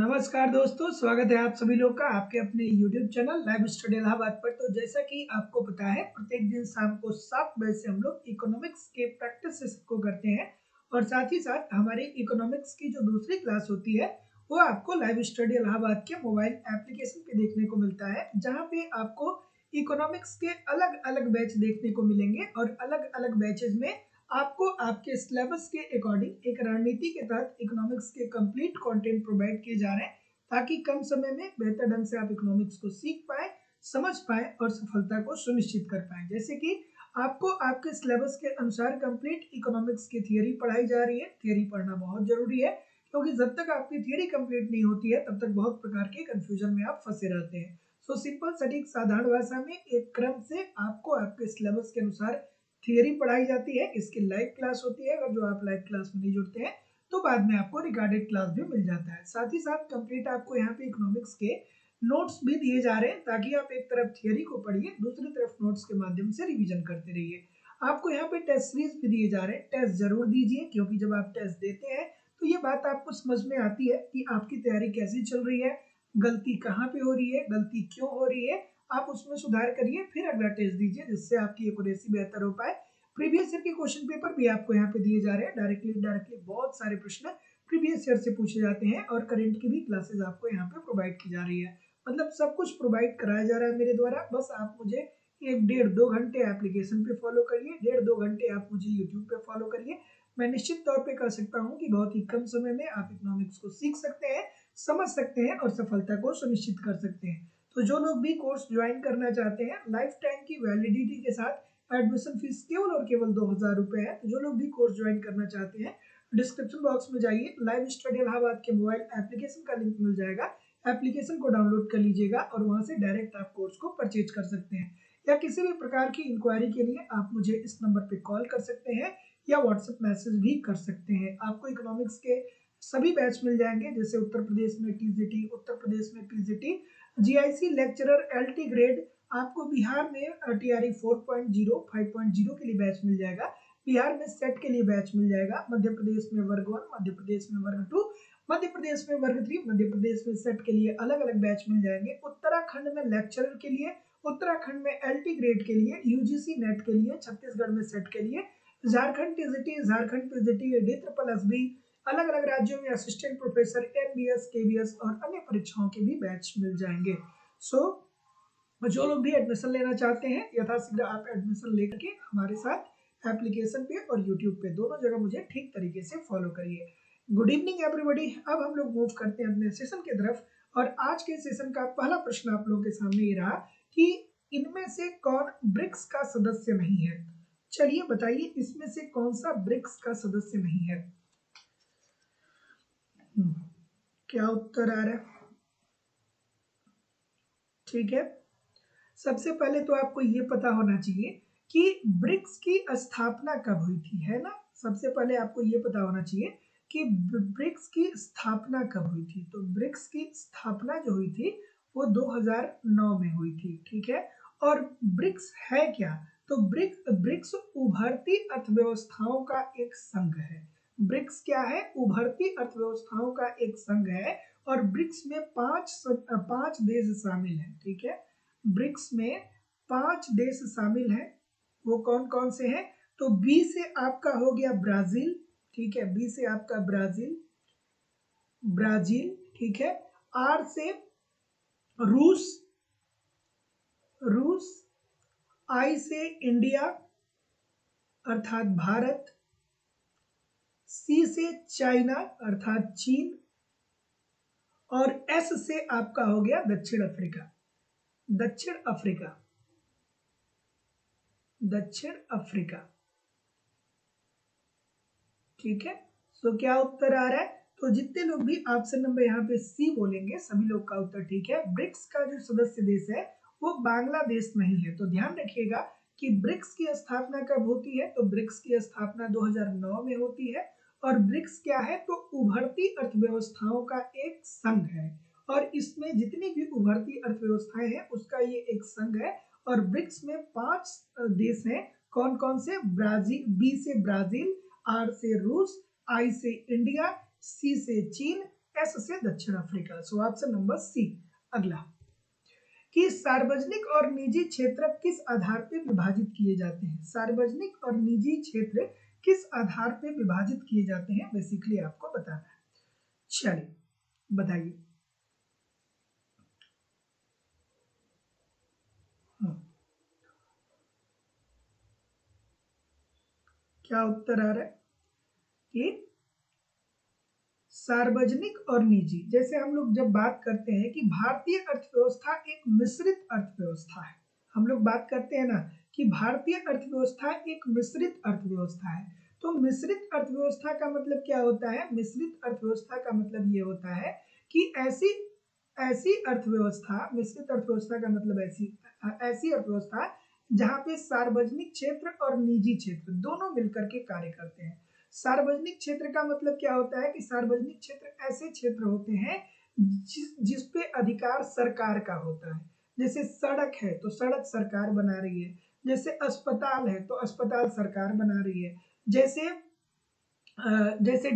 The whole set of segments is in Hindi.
नमस्कार दोस्तों, स्वागत है आप सभी लोग का आपके अपने YouTube channel live study Allahabad पर। तो जैसा कि आपको पता है, प्रत्येक दिन शाम को 7 बजे से हम लोग इकोनॉमिक्स के प्रैक्टिस सेशन को करते हैं और साथ ही साथ हमारी इकोनॉमिक्स की जो दूसरी क्लास होती है वो आपको लाइव स्टडी इलाहाबाद के मोबाइल एप्लीकेशन पे देखने को मिलता है, जहाँ पे आपको इकोनॉमिक्स के अलग अलग बैच देखने को मिलेंगे और अलग अलग बैचेज में आपको आपके सिलेबस के अकॉर्डिंग एक रणनीति के तहत इकोनॉमिक्स के कंप्लीट कंटेंट प्रोवाइड किए जा रहे हैं, ताकि कम समय में बेहतर ढंग से आप इकोनॉमिक्स को सीख पाए, समझ पाए और सफलता को सुनिश्चित कर पाए। जैसे कि आपको आपके सिलेबस के अनुसार कंप्लीट इकोनॉमिक्स की थियरी पढ़ाई जा रही है। थियरी पढ़ना बहुत जरूरी है, क्योंकि जब तक आपकी थियरी कंप्लीट नहीं होती है तब तक बहुत प्रकार के कंफ्यूजन में आप फंसे रहते हैं। सो सिंपल सटीक साधारण भाषा में एक क्रम से आपको आपके सिलेबस के अनुसार थियरी पढ़ाई जाती है। इसकी लाइव क्लास होती है, अगर जो आप लाइव क्लास में नहीं जुड़ते हैं तो बाद में आपको रिकॉर्डेड क्लास भी मिल जाता है। साथ ही साथ कंप्लीट आपको यहाँ पे इकोनॉमिक्स के नोट्स भी दिए जा रहे हैं, ताकि आप एक तरफ थियरी को पढ़िए, दूसरी तरफ नोट्स के माध्यम से रिवीजन करते रहिए। आपको यहाँ पे टेस्ट सीरीज भी दिए जा रहे हैं। टेस्ट जरूर दीजिए, क्योंकि जब आप टेस्ट देते हैं तो ये बात आपको समझ में आती है कि आपकी तैयारी कैसी चल रही है, गलती कहाँ पे हो रही है, गलती क्यों हो रही है, आप उसमें सुधार करिए, फिर अगला टेस्ट दीजिए, जिससे आपकी एक्यूरेसी बेहतर हो पाए। प्रीवियस ईयर के क्वेश्चन पेपर भी आपको यहाँ पे दिए जा रहे हैं। डायरेक्टली बहुत सारे प्रश्न प्रीवियस ईयर से पूछे जाते हैं और करंट की भी क्लासेस आपको यहाँ पे प्रोवाइड की जा रही है। मतलब सब कुछ प्रोवाइड कराया जा रहा है मेरे द्वारा। बस आप मुझे 1-1.5-2 घंटे एप्लीकेशन पे फॉलो करिए, 1.5-2 घंटे आप मुझे यूट्यूब पे फॉलो करिए। मैं निश्चित तौर पे कर सकता हूँ कि बहुत ही कम समय में आप इकोनॉमिक्स को सीख सकते हैं, समझ सकते हैं और सफलता को सुनिश्चित कर सकते हैं। तो जो लोग भी कोर्स ज्वाइन करना चाहते हैं, लाइफ टाइम की वैलिडिटी के साथ, एडमिशन फीस केवल और केवल 2000 रुपए है। तो जो लोग भी कोर्स ज्वाइन करना चाहते हैं, डिस्क्रिप्शन बॉक्स में जाइए, लाइव स्टडी इलाहाबाद के मोबाइल एप्लीकेशन का लिंक मिल जाएगा। एप्लीकेशन को डाउनलोड कर लीजिएगा और वहां से डायरेक्ट आप कोर्स को परचेज कर सकते हैं। या किसी भी प्रकार की इंक्वायरी के लिए आप मुझे इस नंबर पे कॉल कर सकते हैं या व्हाट्सएप मैसेज भी कर सकते हैं। आपको इकोनॉमिक्स के सभी बैच मिल जाएंगे, जैसे उत्तर प्रदेश में टीजीटी, उत्तर प्रदेश में PGT, GIC lecturer, LT grade. आपको बिहार में टीआरई 4.0 5.0 के लिए बैच मिल जाएगा। बिहार में सेट के लिए बैच मिल जाएगा। मध्य प्रदेश में वर्ग 1, मध्य प्रदेश में वर्ग 2, मध्य प्रदेश में वर्ग 3, मध्य प्रदेश में सेट के लिए अलग अलग बैच मिल जाएंगे। उत्तराखंड में लेक्चरर के लिए, उत्तराखंड में एलटी ग्रेड के लिए, यूजीसी नेट के लिए, छत्तीसगढ़ में सेट के लिए, Jharkhand TGT, Jharkhand PGT, D अलग अलग राज्यों में असिस्टेंट प्रोफेसर, एमबीएस, केबीएस और अन्य परीक्षाओं के भी बैच मिल जाएंगे। जो लोग भी एडमिशन लेना चाहते हैं, यथाशीघ्र आप एडमिशन लेकर के हमारे साथ एप्लीकेशन पे और यूट्यूब पे दोनों जगह मुझे ठीक तरीके से फॉलो करिए। Good evening everybody. अब हम लोग मूव करते हैं अपने सेशन की तरफ और आज के सेशन का पहला प्रश्न आप लोगों के सामने ये रहा कि इनमें से कौन ब्रिक्स का सदस्य नहीं है। चलिए बताइए, इसमें से कौन सा ब्रिक्स का सदस्य नहीं है। क्या उत्तर आ रहा है? ठीक है, सबसे पहले तो आपको ये पता होना चाहिए कि ब्रिक्स की स्थापना कब हुई थी, है ना। सबसे पहले आपको ये पता होना चाहिए कि ब्रिक्स की स्थापना कब हुई थी। तो ब्रिक्स की स्थापना जो हुई थी वो 2009 में हुई थी, ठीक है। और ब्रिक्स है क्या? तो ब्रिक्स उभरती अर्थव्यवस्थाओं का एक संघ है। ब्रिक्स क्या है? उभरती अर्थव्यवस्थाओं का एक संघ है और ब्रिक्स में पांच देश शामिल हैं, ठीक है। ब्रिक्स में 5 देश शामिल हैं। वो कौन कौन से हैं? तो बी से आपका हो गया ब्राजील, ठीक है। बी से आपका ब्राजील, ठीक है। आर से रूस, आई से इंडिया अर्थात भारत, सी से चाइना अर्थात चीन और एस से आपका हो गया दक्षिण अफ्रीका। ठीक है। सो क्या उत्तर आ रहा है? तो जितने लोग भी ऑप्शन नंबर यहाँ पे सी बोलेंगे, सभी लोग का उत्तर ठीक है। ब्रिक्स का जो सदस्य देश है वो बांग्लादेश नहीं है। तो ध्यान रखिएगा कि ब्रिक्स की स्थापना कब होती है। तो ब्रिक्स की स्थापना 2009 में होती है और ब्रिक्स क्या है? तो उभरती अर्थव्यवस्थाओं का एक संघ है और इसमें जितनी भी उभरती अर्थव्यवस्थाएं हैं उसका ये एक संघ है। और ब्रिक्स में 5 देश हैं। कौन कौन से? ब्राजील, बी से ब्राजील, आर से रूस, आई से इंडिया, सी से चीन, एस से दक्षिण अफ्रीका। So option number C. अगला कि सार्वजनिक और निजी क्षेत्र किस आधार पर विभाजित किए जाते हैं। सार्वजनिक और निजी क्षेत्र किस आधार पर विभाजित किए जाते हैं, बेसिकली आपको बताना है। चलिए बताइए। क्या उत्तर आ रहा है कि सार्वजनिक और निजी, जैसे हम लोग जब बात करते हैं कि भारतीय अर्थव्यवस्था एक मिश्रित अर्थव्यवस्था है, हम लोग बात करते हैं ना कि भारतीय अर्थव्यवस्था एक मिश्रित अर्थव्यवस्था है। तो मिश्रित अर्थव्यवस्था का मतलब क्या होता है? मिश्रित अर्थव्यवस्था का मतलब ये होता है कि ऐसी ऐसी अर्थव्यवस्था, मिश्रित अर्थव्यवस्था का मतलब ऐसी अर्थव्यवस्था जहाँ पे सार्वजनिक क्षेत्र और निजी क्षेत्र दोनों मिलकर के कार्य करते हैं। सार्वजनिक क्षेत्र का मतलब क्या होता है कि सार्वजनिक क्षेत्र ऐसे क्षेत्र होते हैं जिस पे अधिकार सरकार का होता है। जैसे सड़क है तो सड़क सरकार बना रही है, जैसे अस्पताल है तो अस्पताल सरकार बना रही है, जैसे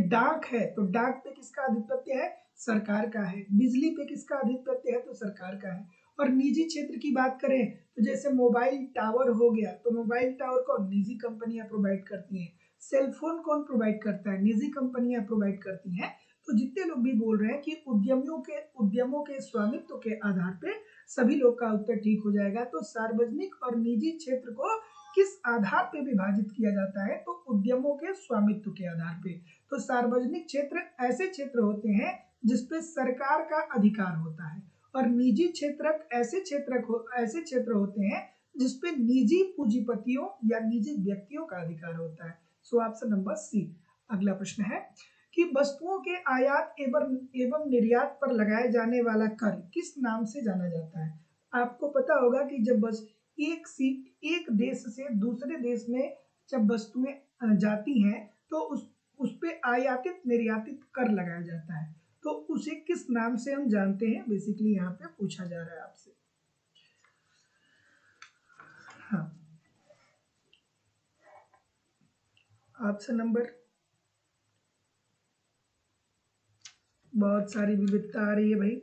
डाक है तो डाक पे किसका आधिपत्य है? सरकार का है। बिजली पे किसका आधिपत्य है? तो सरकार का है। और निजी क्षेत्र की बात करें तो जैसे मोबाइल टावर हो गया, तो मोबाइल टावर को निजी कंपनियां प्रोवाइड करती हैं। सेल फोन कौन प्रोवाइड करता है? निजी कंपनियां प्रोवाइड करती हैं। तो जितने लोग भी बोल रहे हैं कि उद्यमों के स्वामित्व के आधार पे, सभी लोग का उत्तर ठीक हो जाएगा। तो सार्वजनिक और निजी क्षेत्र को किस आधार पे विभाजित किया जाता है? तो उद्यमों के स्वामित्व के आधार पे। तो सार्वजनिक क्षेत्र ऐसे क्षेत्र होते हैं जिसपे सरकार का अधिकार होता है, और निजी क्षेत्र ऐसे क्षेत्र होते हैं जिसपे निजी पूंजीपतियों या निजी व्यक्तियों का अधिकार होता है। So option number C. अगला प्रश्न है कि वस्तुओं के आयात एवं निर्यात पर लगाए जाने वाला कर किस नाम से जाना जाता है? आपको पता होगा कि जब बस एक देश से दूसरे देश में जब वस्तुएं जाती हैं तो उस पे आयातित निर्यातित कर लगाया जाता है। तो उसे किस नाम से हम जानते हैं, बेसिकली यहाँ पे पूछा जा रहा है आपसे। हाँ, ऑप्शन नंबर, बहुत सारी विविधता आ रही है भाई,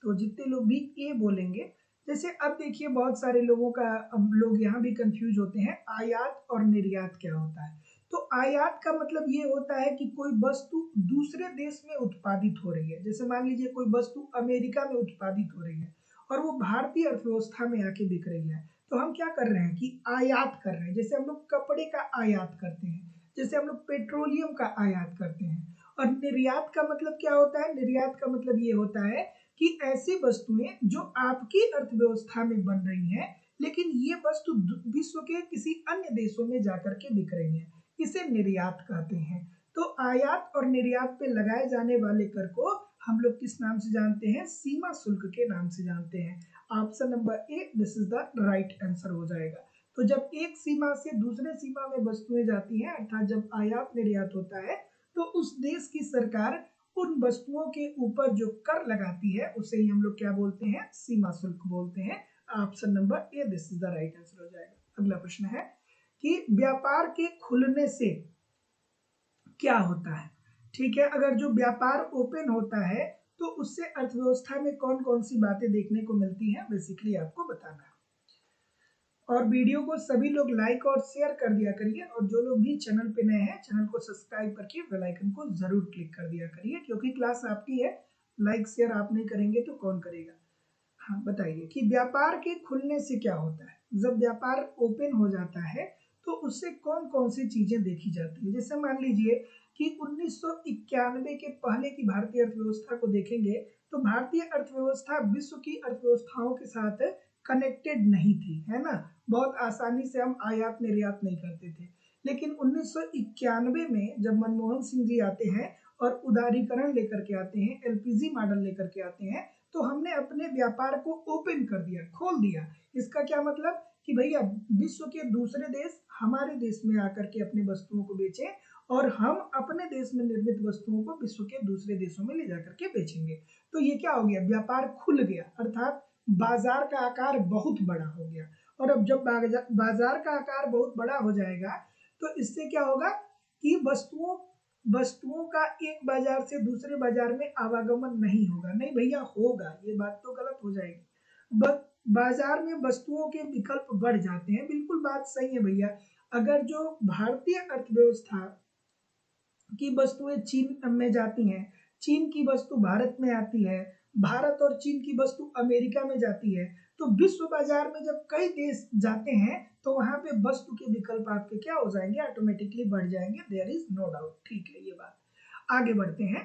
तो जितने लोग भी ए बोलेंगे, जैसे अब देखिए बहुत सारे लोगों का, लोग यहाँ भी कंफ्यूज होते हैं, आयात और निर्यात क्या होता है। तो आयात का मतलब ये होता है कि कोई वस्तु दूसरे देश में उत्पादित हो रही है। जैसे मान लीजिए कोई वस्तु अमेरिका में उत्पादित हो रही है और वो भारतीय अर्थव्यवस्था में आके बिक रही है, तो हम क्या कर रहे हैं कि आयात कर रहे हैं। जैसे हम लोग कपड़े का आयात करते हैं, जैसे हम लोग पेट्रोलियम का आयात करते हैं। और निर्यात का मतलब क्या होता है? निर्यात का मतलब ये होता है कि ऐसी वस्तुएं जो आपकी अर्थव्यवस्था में बन रही हैं, लेकिन ये वस्तु विश्व के किसी अन्य देशों में जाकर के बिक रही है, इसे निर्यात कहते हैं। तो आयात और निर्यात पे लगाए जाने वाले कर को हम लोग किस नाम से जानते हैं? सीमा शुल्क के नाम से जानते हैं। Option number A, this is the right answer हो जाएगा। तो जब एक सीमा से दूसरे सीमा में वस्तुएं जाती हैं, अर्थात जब आयात निर्यात होता है, तो उस देश की सरकार उन वस्तुओं के ऊपर जो कर लगाती है उसे ही हम लोग क्या बोलते हैं? सीमा शुल्क बोलते हैं। Option number A, this is the right answer हो जाएगा। अगला प्रश्न है कि व्यापार के खुलने से क्या होता है? ठीक है, अगर जो व्यापार ओपन होता है तो उससे अर्थव्यवस्था में कौन कौन सी बातें देखने को मिलती हैं, बेसिकली आपको बताना है। और वीडियो को सभी लोग लाइक और शेयर कर दिया करिए, और जो लोग भी चैनल पे नए हैं चैनल को सब्सक्राइब करके बेल आइकन को जरूर क्लिक कर दिया करिए, क्योंकि क्लास आपकी है, लाइक शेयर आप नहीं करेंगे तो कौन करेगा। हाँ, बताइए कि व्यापार के खुलने से क्या होता है? जब व्यापार ओपन हो जाता है तो उससे कौन कौन सी चीजें देखी जाती है। जैसे मान लीजिए कि 1991 के पहले की भारतीय अर्थव्यवस्था को देखेंगे तो भारतीय अर्थव्यवस्था विश्व की अर्थव्यवस्थाओं के साथ कनेक्टेड नहीं थी, है ना। बहुत आसानी से हम आयात निर्यात नहीं करते थे। लेकिन 1991 में जब मनमोहन सिंह जी आते हैं और उदारीकरण लेकर के आते हैं, एलपीजी मॉडल लेकर के आते हैं, तो हमने अपने व्यापार को ओपन कर दिया, खोल दिया। इसका क्या मतलब कि भैया विश्व के दूसरे देश हमारे देश में आकर के अपनी वस्तुओं को बेचें, और हम अपने देश में निर्मित वस्तुओं को विश्व के दूसरे देशों में ले जाकर के बेचेंगे। तो ये क्या हो गया? व्यापार खुल गया, अर्थात बाजार का आकार बहुत बड़ा हो गया। और अब जब बाजार का आकार बहुत बड़ा हो जाएगा तो इससे क्या होगा कि वस्तुओं का एक बाजार से दूसरे बाजार में आवागमन नहीं होगा। नहीं भैया होगा, ये बात तो गलत हो जाएगी। बाजार में वस्तुओं के विकल्प बढ़ जाते हैं, बिल्कुल बात सही है भैया। अगर जो भारतीय अर्थव्यवस्था की वस्तुएं चीन में जाती हैं, चीन की वस्तु भारत में आती है, भारत और चीन की वस्तु अमेरिका में जाती है, तो विश्व बाजार में जब कई देश जाते हैं तो वहां पे वस्तु के विकल्प आपके क्या हो जाएंगे, ऑटोमेटिकली बढ़ जाएंगे। There is no doubt. ठीक है, ये बात। आगे बढ़ते हैं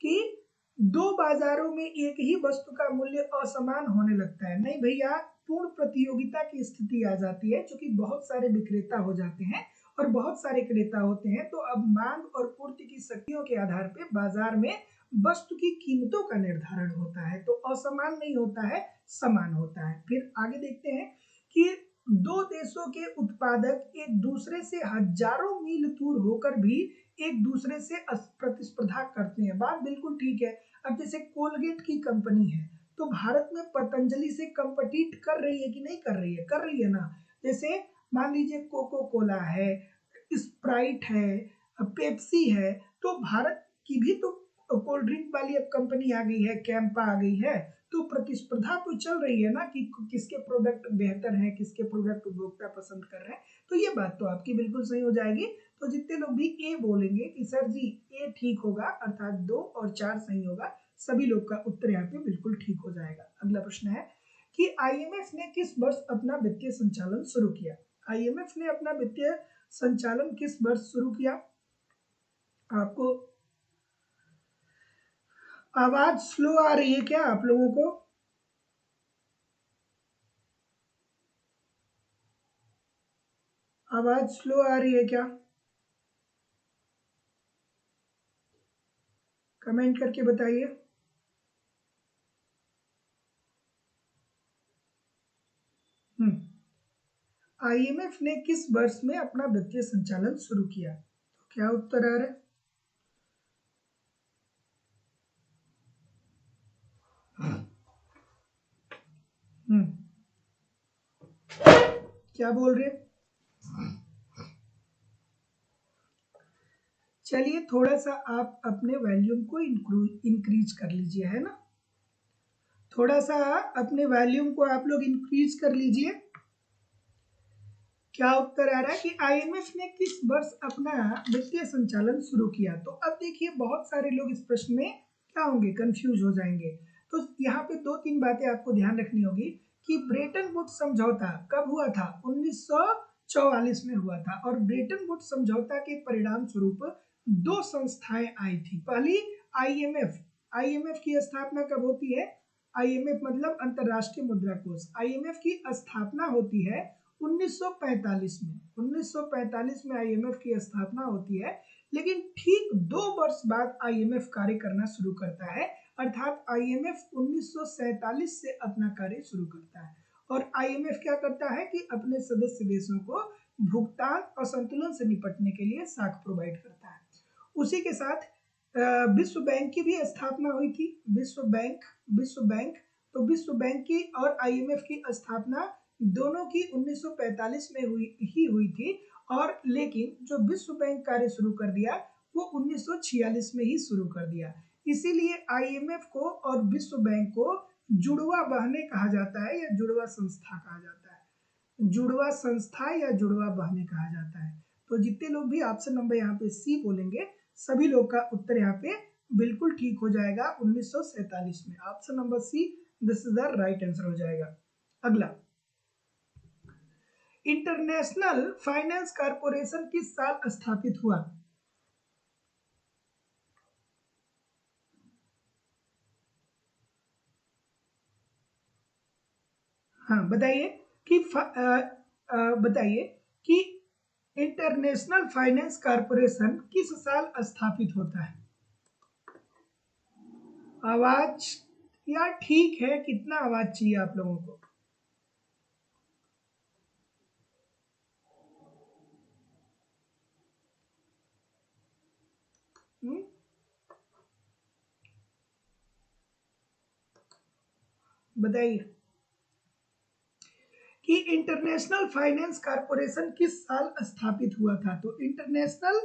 कि दो बाजारों में एक ही वस्तु का मूल्य असमान होने लगता है। नहीं भैया, पूर्ण प्रतियोगिता की स्थिति आ जाती है, क्योंकि बहुत सारे विक्रेता हो जाते हैं और बहुत सारे क्रेता होते हैं, तो अब मांग और पूर्ति की शक्तियों के आधार पर बाजार में वस्तु की कीमतों का निर्धारण होता है। तो असमान नहीं होता है, समान होता है। फिर आगे देखते हैं कि दो देशों के उत्पादक एक दूसरे से हजारों मील दूर होकर भी एक दूसरे से प्रतिस्पर्धा करते हैं। बात बिल्कुल ठीक है। अब जैसे कोलगेट की कंपनी है, तो भारत में पतंजलि से कंपटीट कर रही है कि नहीं कर रही है? कर रही है ना। जैसे मान लीजिए कोको कोला है, स्प्राइट है, पेप्सी है, तो भारत की भी तो कोल्ड ड्रिंक वाली अब कंपनी आ गई है, कैंपा आ गई है। तो प्रतिस्पर्धा तो चल रही है ना कि किसके प्रोडक्ट बेहतर हैं, किसके प्रोडक्ट उपभोक्ता पसंद कर रहे हैं। तो ये बात तो आपकी बिल्कुल सही हो जाएगी। तो जितने लोग भी ए बोलेंगे कि सर जी ए ठीक होगा, अर्थात 2 और 4 सही होगा, सभी लोग का उत्तर यहाँ पे बिल्कुल ठीक हो जाएगा। अगला प्रश्न है कि आईएमएफ ने किस वर्ष अपना वित्तीय संचालन शुरू किया? आईएमएफ ने अपना वित्तीय संचालन किस वर्ष शुरू किया? आपको आवाज स्लो आ रही है क्या आप लोगों को? आवाज स्लो आ रही है क्या? कमेंट करके बताइए। आईएमएफ ने किस वर्ष में अपना वित्तीय संचालन शुरू किया? तो क्या उत्तर आ रहा है? क्या बोल रहे? चलिए थोड़ा सा आप अपने वॉल्यूम को इंक्रीज कर लीजिए, है ना। थोड़ा सा अपने वॉल्यूम को आप लोग इंक्रीज कर लीजिए। क्या उत्तर आ रहा है कि आईएमएफ ने किस वर्ष अपना वित्तीय संचालन शुरू किया? तो अब देखिए बहुत सारे लोग इस प्रश्न में क्या होंगे, कंफ्यूज हो जाएंगे। तो यहाँ पे 2-3 बातें आपको ध्यान रखनी होगी कि ब्रेटन वुड्स समझौता कब हुआ था? 1944 में हुआ था। और ब्रेटन वुड्स समझौता के परिणाम स्वरूप दो संस्थाएं आई थी। पहली आईएमएफ। आईएमएफ की स्थापना कब होती है? आईएमएफ मतलब अंतरराष्ट्रीय मुद्रा कोष। आईएमएफ की स्थापना होती है 1945 में। 1945 में आईएमएफ की स्थापना होती है, लेकिन ठीक 2 वर्ष बाद आईएमएफ कार्य करना शुरू करता है, अर्थात आईएमएफ 1947 से अपना कार्य शुरू करता है। और आईएमएफ क्या करता है कि अपने सदस्य देशों को भुगतान असंतुलन से निपटने के लिए साख प्रोवाइड करता है। उसी के साथ विश्व बैंक की भी स्थापना हुई थी। विश्व बैंक तो विश्व बैंक की और आईएमएफ की स्थापना दोनों की 1945 में हुई थी। और लेकिन जो विश्व बैंक कार्य शुरू कर दिया वो 1946 में ही शुरू कर दिया। इसीलिए आईएमएफ को और विश्व बैंक को जुड़वा बहने कहा जाता है या जुड़वा संस्था कहा जाता है। जुड़वा संस्था या जुड़वा बहने कहा जाता है। तो जितने लोग भी ऑप्शन नंबर यहाँ पे सी बोलेंगे, सभी लोग का उत्तर यहाँ पे बिल्कुल ठीक हो जाएगा। 1947 में option number C, this is the right answer हो जाएगा। अगला, इंटरनेशनल फाइनेंस कॉर्पोरेशन किस साल स्थापित हुआ? हाँ बताइए कि बताइए कि इंटरनेशनल फाइनेंस कॉर्पोरेशन किस साल स्थापित होता है? आवाज यार ठीक है, कितना आवाज चाहिए आप लोगों को? बताइए कि इंटरनेशनल फाइनेंस कॉर्पोरेशन किस साल स्थापित हुआ था? तो इंटरनेशनल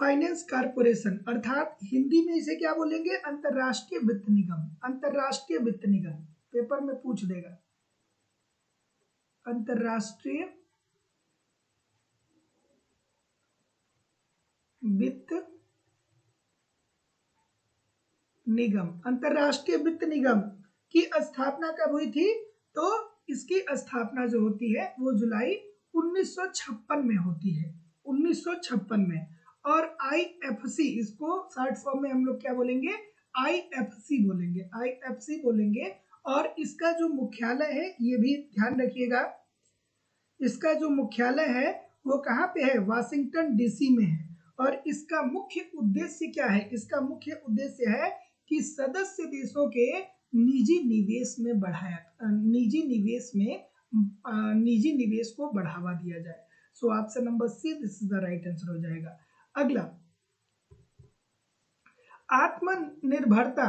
फाइनेंस कारपोरेशन, अर्थात हिंदी में इसे क्या बोलेंगे, अंतरराष्ट्रीय वित्त निगम। अंतरराष्ट्रीय वित्त निगम पेपर में पूछ देगा, अंतरराष्ट्रीय वित्त निगम। अंतरराष्ट्रीय वित्त निगम की स्थापना कब हुई थी, तो इसकी स्थापना जो होती है वो जुलाई 1956 में होती है, 1956 में। और आईएफसी, इसको शॉर्ट फॉर्म में हम लोग क्या बोलेंगे, आईएफसी बोलेंगे, आईएफसी बोलेंगे। और इसका जो मुख्यालय है ये भी ध्यान रखिएगा, इसका जो मुख्यालय है वो कहाँ पे है, वाशिंगटन डीसी में है। और इसका मुख्य उद्देश्य क्या है, इसका मुख्य उद्देश्य है कि सदस्य देशों के निजी निवेश में निजी निवेश को बढ़ावा दिया जाए। So option number C this is the right answer हो जाएगा। अगला, आत्मनिर्भरता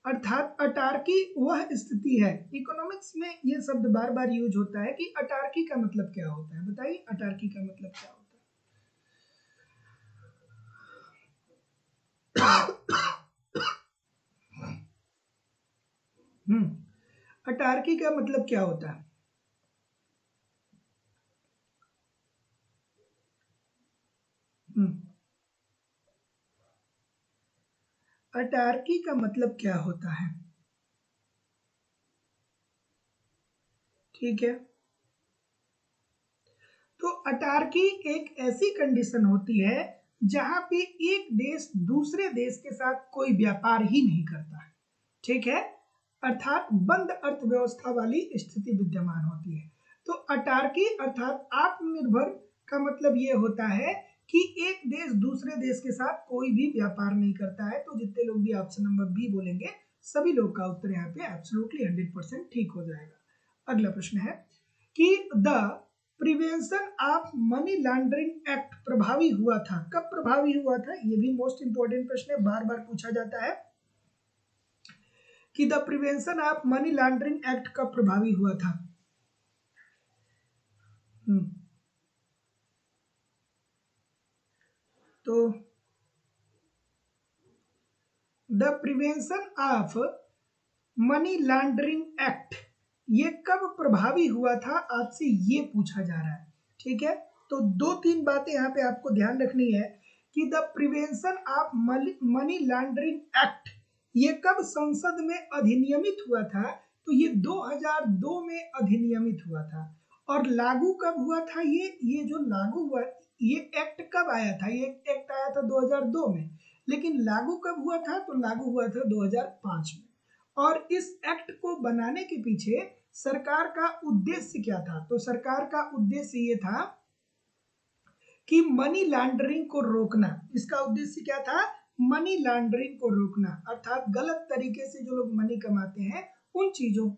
अर्थात अटार्की वह स्थिति है, इकोनॉमिक्स में ये शब्द बार बार यूज होता है कि अटार्की का मतलब क्या होता है, बताइए अटार्की का मतलब क्या होता है। अटार्की का मतलब क्या होता है, अटार्की का मतलब क्या होता है, ठीक है। तो अटार्की एक ऐसी कंडीशन होती है जहां पे एक देश दूसरे देश के साथ कोई व्यापार ही नहीं करता है, ठीक है, अर्थात बंद अर्थव्यवस्था वाली स्थिति विद्यमान होती है। तो अटार्की अर्थात आत्मनिर्भर का मतलब ये होता है कि एक देश दूसरे देश के साथ कोई भी व्यापार नहीं करता है। तो जितने लोग भी ऑप्शन नंबर बी बोलेंगे सभी लोग का उत्तर यहाँ पे एब्सोल्युटली 100% ठीक हो जाएगा। अगला प्रश्न है कि the prevention of money laundering act प्रभावी हुआ था, कब प्रभावी हुआ था, ये भी मोस्ट इंपोर्टेंट प्रश्न है, बार बार पूछा जाता है कि the prevention of money laundering act कब प्रभावी हुआ था। तो the prevention of money laundering act ये कब प्रभावी हुआ था, आपसे ये पूछा जा रहा है, ठीक है। तो दो तीन बातें यहाँ पे आपको ध्यान रखनी है कि the prevention of money laundering act ये कब संसद में अधिनियमित हुआ था, तो ये 2002 में अधिनियमित हुआ था। और लागू कब हुआ था, ये जो लागू हुआ, ये एक्ट कब आया था, ये एक्ट आया था 2002 में, लेकिन लागू कब हुआ था, तो लागू हुआ था 2005 में। और इस एक्ट को बनाने के पीछे सरकार का उद्देश्य क्या था, तो सरकार का उद्देश्य ये था कि मनी लॉन्ड्रिंग को रोकना। इसका उद्देश्य क्या था, मनी लॉन्ड्रिंग को रोकना, अर्थात गलत तरीके से जो लोग मनी कमाते हैं उन चीजों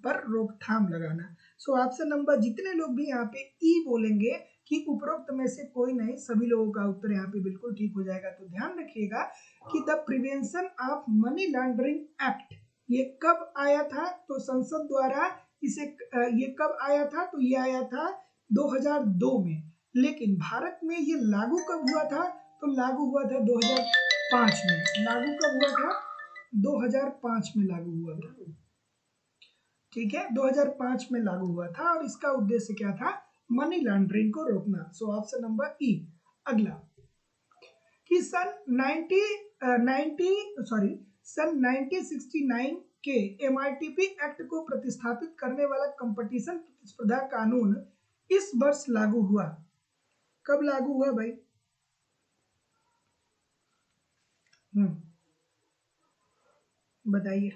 पर रोकथाम लगाना। सो ऑप्शन नंबर, जितने लोग भी यहाँ पे ई बोलेंगे कि उपरोक्त में से कोई नहीं, सभी लोगों का उत्तर यहाँ पे बिल्कुल ठीक हो जाएगा। तो ध्यान रखिएगा कि the prevention of money laundering act ये कब आया था, तो संसद द्वारा इसे ये कब आया था, तो ये आया था 2002 में। लेकिन भारत में ये लागू कब हुआ था, तो लागू हुआ था 2005 में। लागू कब हुआ था, 2005 में लागू हुआ था, ठीक है, 2005 में लागू हुआ था। और इसका उद्देश्य क्या था, मनी लॉन्ड्रिंग को रोकना। सो ऑप्शन नंबर ई। अगला कि सन 1969 के एमआरटीपी एक्ट को प्रतिस्थापित करने वाला कंपटीशन प्रतिस्पर्धा कानून इस वर्ष लागू हुआ, कब लागू हुआ भाई, बताइए।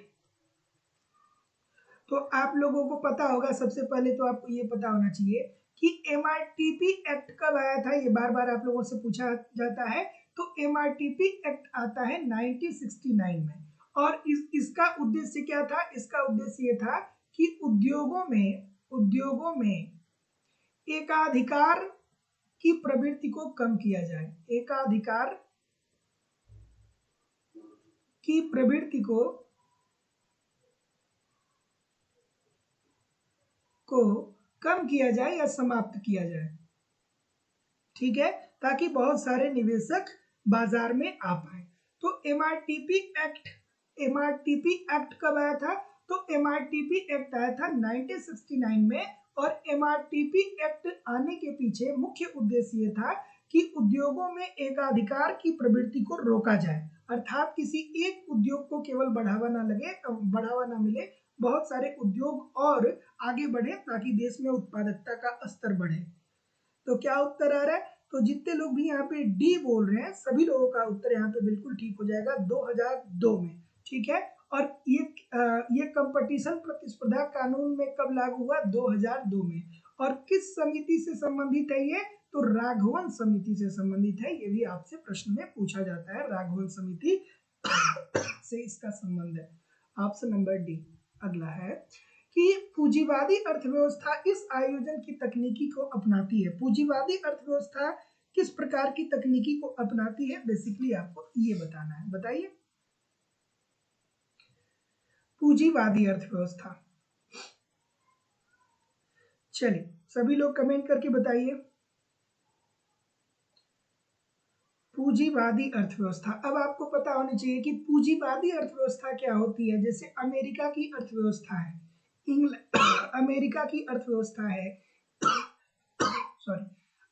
तो आप लोगों को पता होगा, सबसे पहले तो आपको ये पता होना चाहिए कि एमआरटीपी एक्ट कब आया था, ये बार बार आप लोगों से पूछा जाता है। तो एमआरटीपी एक्ट आता है 1969 में। और इसका उद्देश्य क्या था, इसका उद्देश्य ये था कि उद्योगों में एकाधिकार की प्रवृत्ति को कम किया जाए, एकाधिकार की प्रवृत्ति को कम किया जाए या समाप्त किया जाए, ठीक है। ताकि बहुत सारे निवेशक बाजार में आ पाए। तो एमआरटीपी एक्ट कब आया था? तो एमआरटीपी एक्ट आया था 1969 में, और एमआरटीपी एक्ट आने के पीछे मुख्य उद्देश्य ये था कि उद्योगों में एकाधिकार की प्रवृत्ति को रोका जाए, अर्थात किसी एक उद्योग को केवल बढ़ावा ना मिले, बहुत सारे उद्योग और आगे बढ़े ताकि देश में उत्पादकता का स्तर बढ़े। तो क्या उत्तर आ रहा है? तो जितने लोग भी यहाँ पे डी बोल रहे हैं सभी लोगों का उत्तर यहाँ पे बिल्कुल ठीक हो जाएगा, 2002 में। ठीक है, और ये कंपटीशन प्रतिस्पर्धा कानून में कब लागू हुआ? 2002 में। और किस समिति से संबंधित है ये? तो राघवन समिति से संबंधित है। ये भी आपसे प्रश्न में पूछा जाता है, राघवन समिति से इसका संबंध है। Option number D. अगला है कि पूंजीवादी अर्थव्यवस्था इस आयोजन की तकनीकी को अपनाती है। पूंजीवादी अर्थव्यवस्था किस प्रकार की तकनीकी को अपनाती है? बेसिकली आपको ये बताना है, बताइए। पूंजीवादी अर्थव्यवस्था, चलिए सभी लोग कमेंट करके बताइए। पूंजीवादी अर्थव्यवस्था, अब आपको पता होना चाहिए कि पूंजीवादी अर्थव्यवस्था क्या होती है। जैसे अमेरिका की अर्थव्यवस्था है, अमेरिका की अर्थव्यवस्था है सॉरी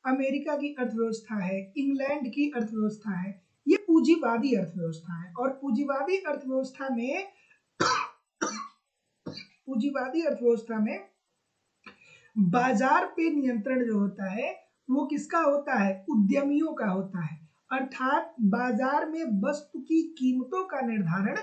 अमेरिका की अर्थव्यवस्था है, इंग्लैंड की अर्थव्यवस्था है, ये पूंजीवादी अर्थव्यवस्था है। और पूंजीवादी अर्थव्यवस्था में बाजार पे नियंत्रण जो होता है वो किसका होता है? उद्यमियों का होता है। अर्थात बाजार में वस्तु की कीमतों का निर्धारण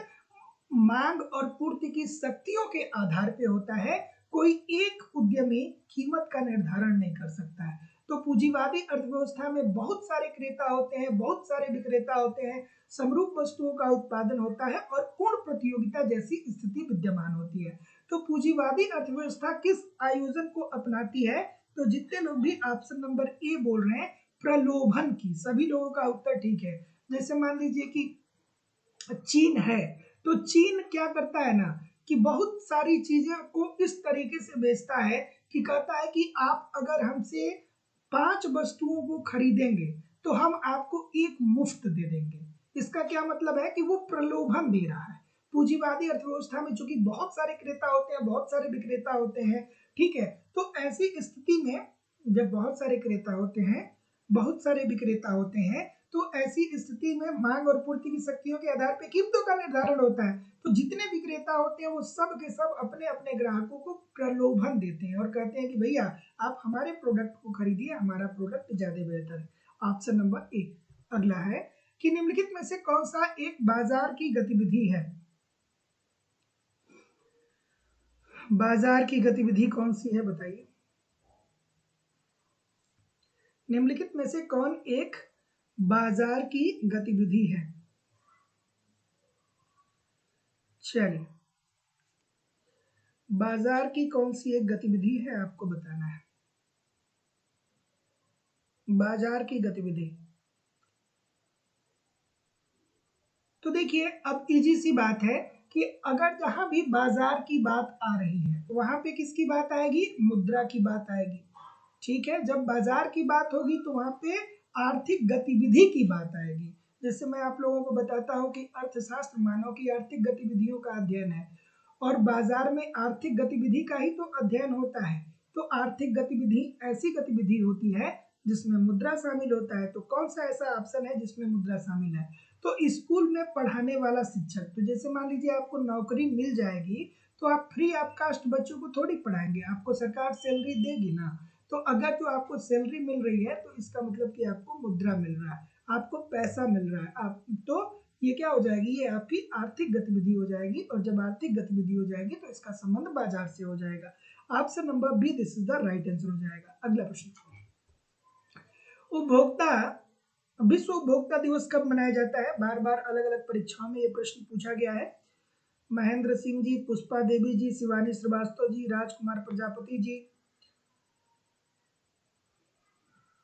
मांग और पूर्ति की शक्तियों के आधार पे होता है। कोई एक उद्यमी कीमत का निर्धारण नहीं कर सकता है। तो पूंजीवादी अर्थव्यवस्था में बहुत सारे क्रेता होते हैं, बहुत सारे विक्रेता होते हैं, समरूप वस्तुओं का उत्पादन होता है और पूर्ण प्रतियोगिता जैसी स्थिति विद्यमान होती है। तो पूंजीवादी अर्थव्यवस्था किस आयोजन को अपनाती है? तो जितने लोग भी ऑप्शन नंबर ए बोल रहे हैं, प्रलोभन की, सभी लोगों का उत्तर ठीक है। जैसे मान लीजिए कि चीन है, तो चीन क्या करता है ना कि बहुत सारी चीजें को इस तरीके से बेचता है कि कहता है कि आप अगर हमसे 5 वस्तुओं को खरीदेंगे तो हम आपको एक मुफ्त दे देंगे। इसका क्या मतलब है कि वो प्रलोभन दे रहा है। पूंजीवादी अर्थव्यवस्था में चूंकि बहुत सारे क्रेता होते हैं, बहुत सारे विक्रेता होते हैं, ठीक है, तो ऐसी स्थिति में जब बहुत सारे क्रेता होते हैं, बहुत सारे विक्रेता होते हैं, तो ऐसी स्थिति में मांग और पूर्ति की शक्तियों के आधार पर कीमतों का निर्धारण होता है। तो जितने विक्रेता होते हैं वो सब के सब अपने अपने ग्राहकों को प्रलोभन देते हैं और कहते हैं कि भैया आप हमारे प्रोडक्ट को खरीदिए, हमारा प्रोडक्ट ज्यादा बेहतर है। Option number A. अगला है कि निम्नलिखित में से कौन सा एक बाजार की गतिविधि है? बाजार की गतिविधि कौन सी है, बताइए। निम्नलिखित में से कौन एक बाजार की गतिविधि है? चलिए, बाजार की कौन सी एक गतिविधि है आपको बताना है। बाजार की गतिविधि, तो देखिए अब इजी सी बात है कि अगर जहां भी बाजार की बात आ रही है वहां पे किसकी बात आएगी? मुद्रा की बात आएगी। ठीक है, जब बाजार की बात होगी तो वहां पे आर्थिक गतिविधि की बात आएगी। जैसे मैं आप लोगों को बताता हूँ कि अर्थशास्त्र मानव की आर्थिक गतिविधियों का अध्ययन है, और बाजार में आर्थिक गतिविधि का ही तो अध्ययन होता है। तो आर्थिक गतिविधि ऐसी गतिविधि होती है जिसमें मुद्रा शामिल होता है। तो कौन सा ऐसा ऑप्शन है जिसमें मुद्रा शामिल है? तो स्कूल में पढ़ाने वाला शिक्षक, तो जैसे मान लीजिए आपको नौकरी मिल जाएगी तो आप फ्री ऑफ कास्ट बच्चों को थोड़ी पढ़ाएंगे, आपको सरकार सैलरी देगी ना। तो अगर तो आपको सैलरी मिल रही है तो इसका मतलब कि आपको मुद्रा मिल रहा है, आपको पैसा मिल रहा है। आप तो ये क्या हो जाएगी? ये आपकी आर्थिक गतिविधि हो जाएगी, और जब आर्थिक गतिविधि हो जाएगी तो इसका संबंध बाजार से हो जाएगा। Option number B this is the right answer हो जाएगा। अगला प्रश्न, उपभोक्ता विश्व उपभोक्ता दिवस कब मनाया जाता है? बार बार अलग अलग परीक्षाओं में ये प्रश्न पूछा गया है। महेंद्र सिंह जी, पुष्पा देवी जी, शिवानी श्रीवास्तव जी, राजकुमार प्रजापति जी,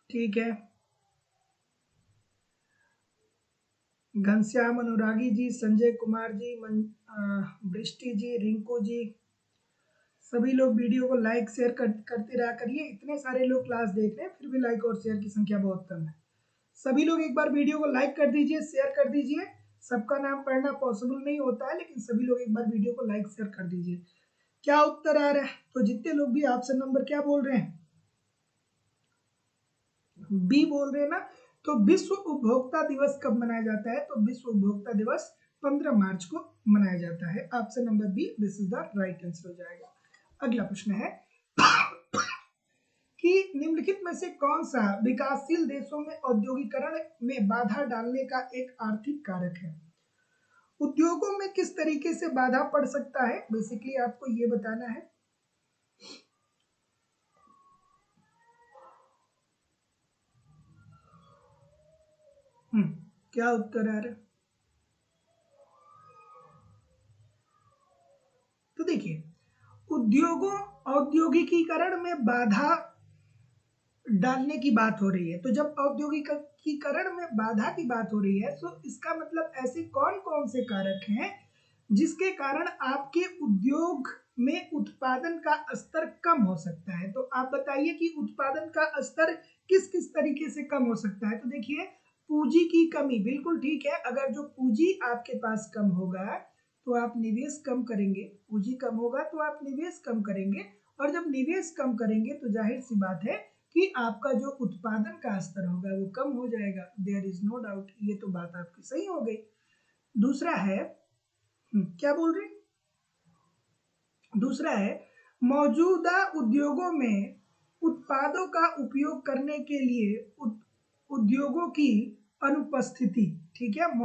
ठीक है, घनश्याम अनुरागी जी, संजय कुमार जी, वृष्टि जी, रिंकू जी, सभी लोग वीडियो को लाइक शेयर करते रहा करिए। इतने सारे लोग क्लास देख रहे हैं फिर भी लाइक और शेयर की संख्या बहुत कम है। सभी लोग एक बार वीडियो को लाइक कर दीजिए, शेयर कर दीजिए। सबका नाम पढ़ना पॉसिबल नहीं होता है, लेकिन सभी लोग एक बार वीडियो को लाइक शेयर कर दीजिए। क्या उत्तर आ रहा है? तो जितने लोग भी ऑप्शन नंबर क्या बोल रहे हैं, बी बोल रहे हैं ना। तो विश्व उपभोक्ता दिवस कब मनाया जाता है? तो विश्व उपभोक्ता दिवस 15 मार्च को मनाया जाता है। Option number B this is the right answer हो जाएगा। अगला प्रश्न है कि निम्नलिखित में से कौन सा विकासशील देशों में औद्योगिकरण में बाधा डालने का एक आर्थिक कारक है? उद्योगों में किस तरीके से बाधा पड़ सकता है, बेसिकली आपको ये बताना है। क्या उत्तर आ रहा है? तो देखिए, उद्योगों औद्योगिकीकरण में बाधा डालने की बात हो रही है। तो जब औद्योगिकीकरण में बाधा की बात हो रही है, तो इसका मतलब ऐसे कौन कौन से कारक हैं जिसके कारण आपके उद्योग में उत्पादन का स्तर कम हो सकता है? तो आप बताइए कि उत्पादन का स्तर किस किस तरीके से कम हो सकता है। तो देखिए, पूंजी की कमी, बिल्कुल ठीक है। अगर जो पूंजी आपके पास कम होगा तो आप निवेश कम करेंगे, पूंजी कम होगा तो आप निवेश कम करेंगे, और जब निवेश कम करेंगे तो जाहिर सी बात है कि आपका जो उत्पादन का स्तर होगा वो कम हो जाएगा। देयर इज नो डाउट, ये तो बात आपकी सही हो गई। दूसरा है, क्या बोल रहे? दूसरा है, मौजूदा उद्योगों में उत्पादों का उपयोग करने के लिए उद्योगों की अनुपस्थिति। ठीक है,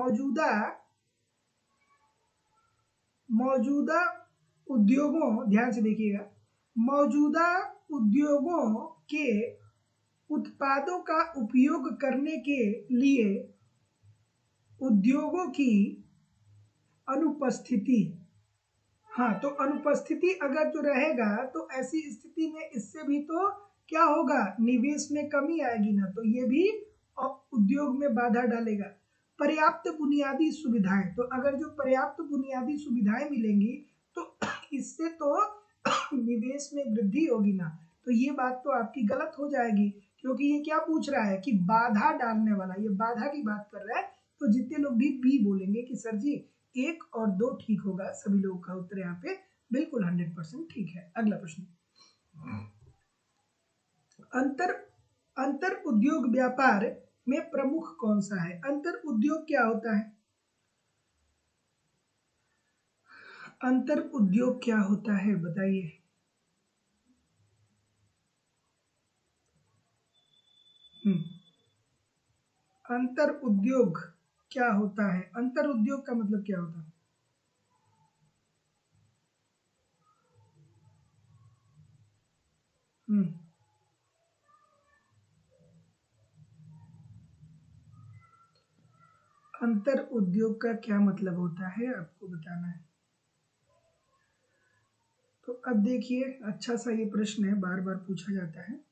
मौजूदा उद्योगों, ध्यान से देखिएगा, मौजूदा उद्योगों के उत्पादों का उपयोग करने के लिए उद्योगों की अनुपस्थिति। हाँ, तो अनुपस्थिति अगर जो रहेगा तो ऐसी स्थिति में इससे भी तो क्या होगा, निवेश में कमी आएगी ना, तो ये भी उद्योग में बाधा डालेगा। पर्याप्त बुनियादी सुविधाएं, तो अगर जो पर्याप्त बुनियादी सुविधाएं मिलेंगी तो इससे तो निवेश में वृद्धि होगी ना, तो ये बात तो आपकी गलत हो जाएगी, क्योंकि ये क्या पूछ रहा है कि बाधा डालने वाला, ये बाधा की बात कर रहा है। तो जितने लोग भी बी बोलेंगे कि सर जी 1 और 2 ठीक होगा, सभी लोगों का उत्तर यहाँ पे बिल्कुल 100% ठीक है। अगला प्रश्न, अंतर अंतर उद्योग व्यापार में प्रमुख कौन सा है? अंतर उद्योग क्या होता है? अंतर उद्योग क्या होता है बताइए। अंतर उद्योग क्या होता है? अंतर उद्योग का मतलब क्या होता है? अंतर उद्योग का क्या मतलब होता है आपको बताना है। तो अब देखिए, अच्छा सा ये प्रश्न है, बार बार पूछा जाता है।